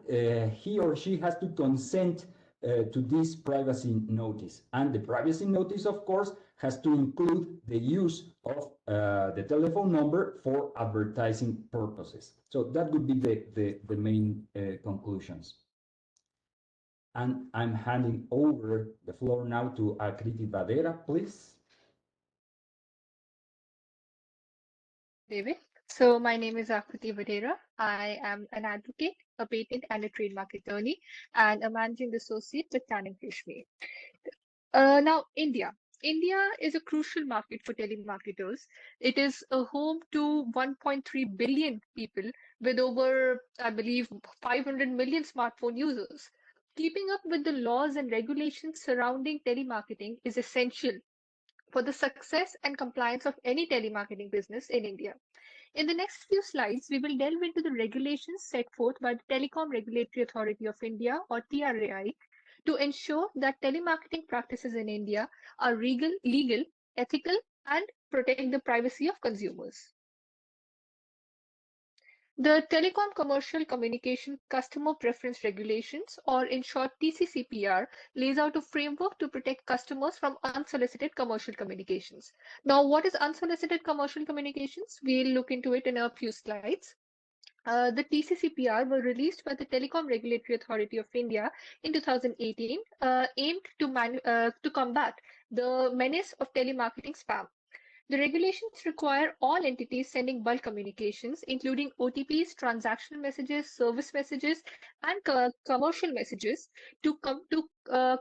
he or she has to consent to this privacy notice. And the privacy notice, of course, has to include the use of the telephone number for advertising purposes. So that would be the main conclusions. And I'm handing over the floor now to Akriti Vadera, please. David. So my name is Akriti Vadera. I am an advocate, a patent and a trademark attorney, and a managing associate with Tanning Kashmir. Now, India. India is a crucial market for telemarketers. It is a home to 1.3 billion people with over, I believe, 500 million smartphone users. Keeping up with the laws and regulations surrounding telemarketing is essential for the success and compliance of any telemarketing business in India. In the next few slides, we will delve into the regulations set forth by the Telecom Regulatory Authority of India, or TRAI, to ensure that telemarketing practices in India are legal, ethical, and protect the privacy of consumers. The Telecom Commercial Communication Customer Preference Regulations, or in short TCCPR, lays out a framework to protect customers from unsolicited commercial communications. Now, what is unsolicited commercial communications? We'll look into it in a few slides. The TCCPR were released by the Telecom Regulatory Authority of India in 2018, aimed to combat the menace of telemarketing spam. The regulations require all entities sending bulk communications, including OTPs, transactional messages, service messages, and commercial messages, to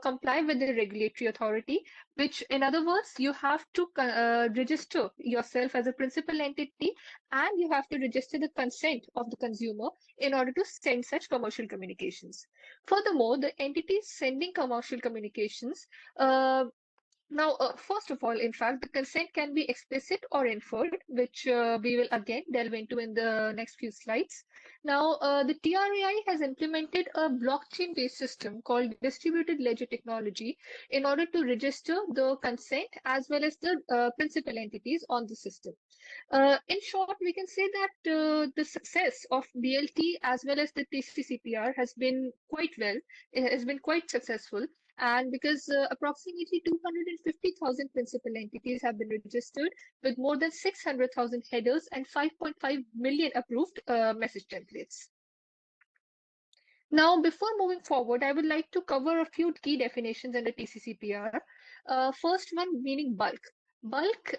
comply with the regulatory authority, which, in other words, you have to register yourself as a principal entity, and you have to register the consent of the consumer in order to send such commercial communications. Furthermore, the entities sending commercial communications first of all, in fact, the consent can be explicit or inferred, which we will again delve into in the next few slides. Now, the TRAI has implemented a blockchain-based system called distributed ledger technology in order to register the consent as well as the principal entities on the system. In short, we can say that the success of DLT as well as the TCCPR has been quite successful. And because approximately 250,000 principal entities have been registered with more than 600,000 headers and 5.5 million approved message templates. Now, before moving forward, I would like to cover a few key definitions in the TCCPR. First one, meaning bulk. Bulk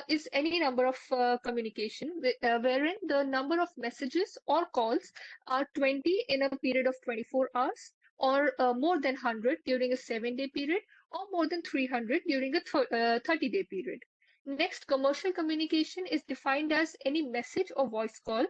is any number of communication wherein the number of messages or calls are 20 in a period of 24 hours, or more than 100 during a 7-day period, or more than 300 during a 30-day period. Next, commercial communication is defined as any message or voice call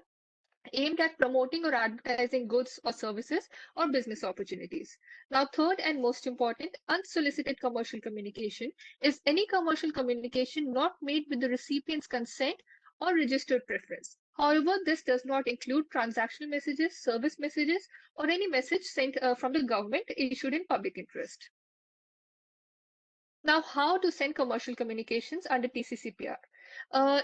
aimed at promoting or advertising goods or services or business opportunities. Now, third and most important, unsolicited commercial communication is any commercial communication not made with the recipient's consent or registered preference. However, this does not include transactional messages, service messages, or any message sent from the government issued in public interest. Now, how to send commercial communications under TCCPR?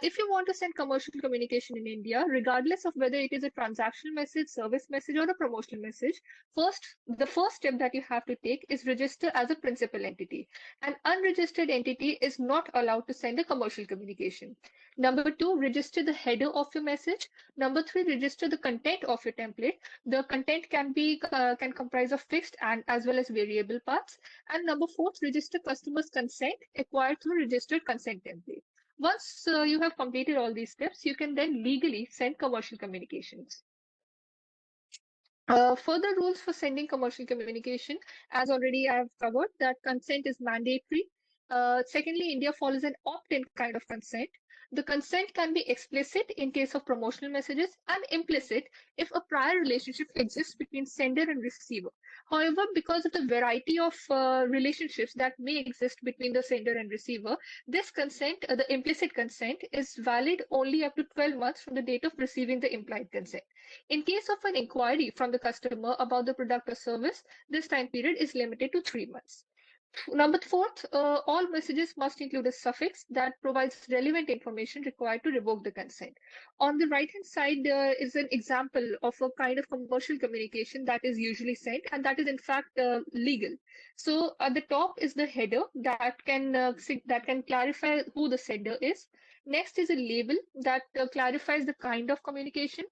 If you want to send commercial communication in India, regardless of whether it is a transactional message, service message, or a promotional message, the first step that you have to take is register as a principal entity. An unregistered entity is not allowed to send a commercial communication. Number two, register the header of your message. Number three, register the content of your template. The content can comprise of fixed and as well as variable parts. And number four, register customer's consent acquired through registered consent template. Once you have completed all these steps, you can then legally send commercial communications. Further rules for sending commercial communication, as already I have covered, that consent is mandatory. Secondly, India follows an opt-in kind of consent. The consent can be explicit in case of promotional messages and implicit if a prior relationship exists between sender and receiver. However, because of the variety of relationships that may exist between the sender and receiver, this consent, the implicit consent, is valid only up to 12 months from the date of receiving the implied consent. In case of an inquiry from the customer about the product or service, this time period is limited to 3 months. Number fourth, all messages must include a suffix that provides relevant information required to revoke the consent. On the right-hand side is an example of a kind of commercial communication that is usually sent, and that is in fact legal. So at the top is the header that can clarify who the sender is. Next is a label that clarifies the kind of communication,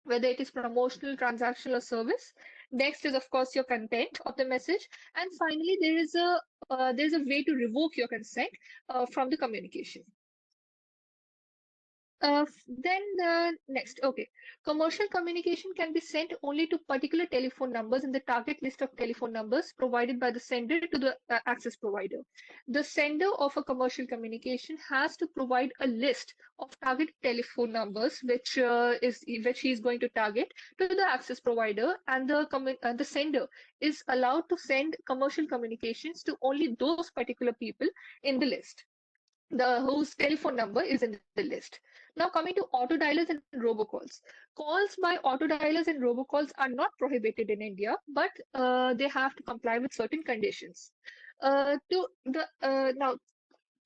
whether it is promotional, transactional, or service. Next is, of course, your content of the message. And finally, there's a way to revoke your consent from the communication. Next, okay. Commercial communication can be sent only to particular telephone numbers in the target list of telephone numbers provided by the sender to the access provider. The sender of a commercial communication has to provide a list of target telephone numbers, which he is going to target to the access provider, and the sender is allowed to send commercial communications to only those particular people in the list, whose telephone number is in the list. Now, coming to auto dialers and robocalls. Calls by auto dialers and robocalls are not prohibited in India, but they have to comply with certain conditions.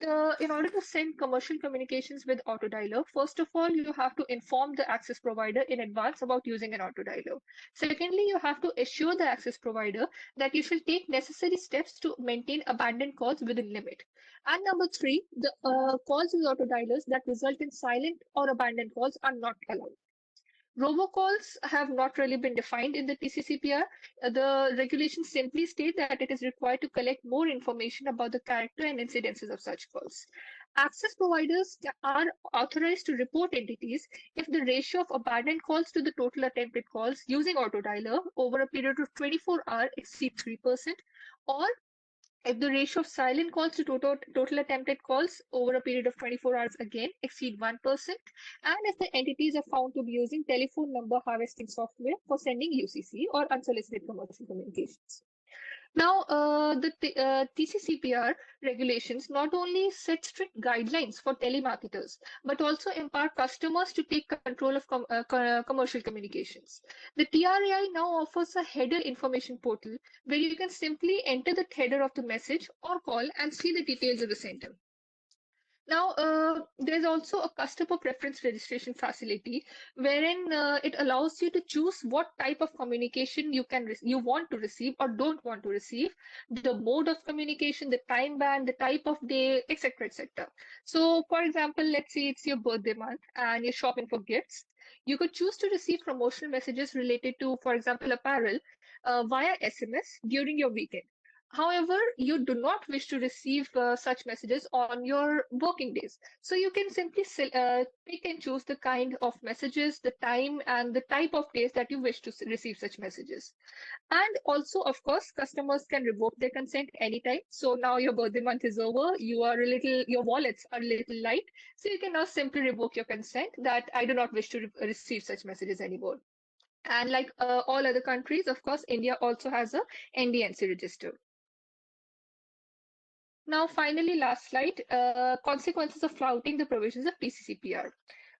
In order to send commercial communications with auto dialer, first of all, you have to inform the access provider in advance about using an auto dialer. Secondly, you have to assure the access provider that you shall take necessary steps to maintain abandoned calls within limit. And number three, the calls with auto dialers that result in silent or abandoned calls are not allowed. Robocalls have not really been defined in the TCCPR. The regulations simply state that it is required to collect more information about the character and incidences of such calls. Access providers are authorized to report entities if the ratio of abandoned calls to the total attempted calls using auto dialer over a period of 24 hours exceed 3%, or if the ratio of silent calls to total attempted calls over a period of 24 hours again exceed 1%, and if the entities are found to be using telephone number harvesting software for sending UCC or unsolicited commercial communications. Now, the TCCPR regulations not only set strict guidelines for telemarketers, but also empower customers to take control of commercial communications. The TRAI now offers a header information portal where you can simply enter the header of the message or call and see the details of the sender. Now, there's also a customer preference registration facility wherein it allows you to choose what type of communication you want to receive or don't want to receive, the mode of communication, the time band, the type of day, etc., etc. So, for example, let's say it's your birthday month and you're shopping for gifts. You could choose to receive promotional messages related to, for example, apparel via SMS during your weekend. However, you do not wish to receive such messages on your working days. So you can simply pick and choose the kind of messages, the time, and the type of days that you wish to receive such messages. And also, of course, customers can revoke their consent anytime. So now your birthday month is over, your wallets are a little light. So you can now simply revoke your consent that I do not wish to receive such messages anymore. And like all other countries, of course, India also has a NDNC register. Now, finally, last slide, consequences of flouting the provisions of TCCPR.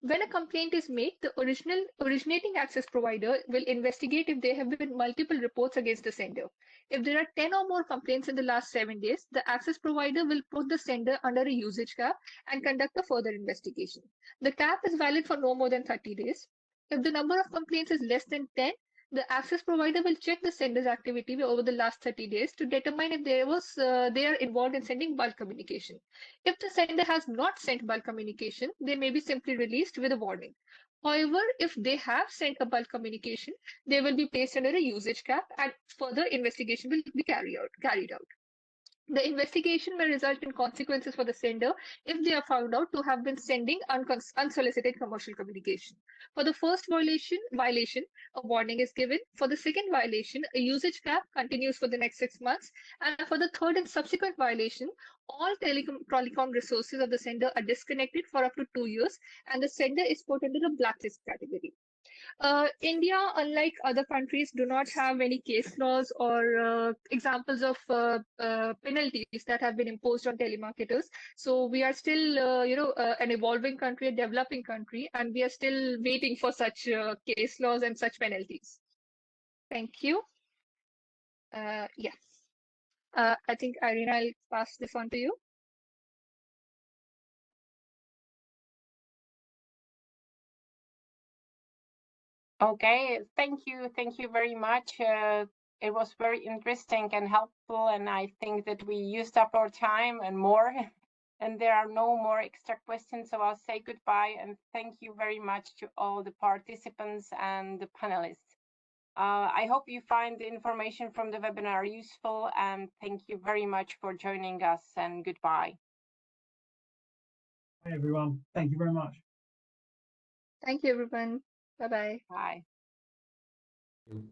When a complaint is made, the originating access provider will investigate if there have been multiple reports against the sender. If there are 10 or more complaints in the last 7 days, the access provider will put the sender under a usage cap and conduct a further investigation. The cap is valid for no more than 30 days. If the number of complaints is less than 10, the access provider will check the sender's activity over the last 30 days to determine if they are involved in sending bulk communication. If the sender has not sent bulk communication, they may be simply released with a warning. However, if they have sent a bulk communication, they will be placed under a usage cap and further investigation will be carried out. The investigation may result in consequences for the sender if they are found out to have been sending unsolicited commercial communication. For the first violation, a warning is given. For the second violation, a usage cap continues for the next 6 months. And for the third and subsequent violation, all telecom resources of the sender are disconnected for up to 2 years, and the sender is put under a blacklist category. India, unlike other countries, do not have any case laws or examples of penalties that have been imposed on telemarketers. So we are still, an evolving country, a developing country, and we are still waiting for such case laws and such penalties. Thank you. Yes. I think, Irene, I'll pass this on to you. Okay, thank you very much. It was very interesting and helpful, and I think that we used up our time and more, and there are no more extra questions, so I'll say goodbye and thank you very much to all the participants and the panelists. I hope you find the information from the webinar useful, and thank you very much for joining us, and goodbye. Hi, everyone. Thank you very much. Thank you, everyone. Bye-bye. Bye. You.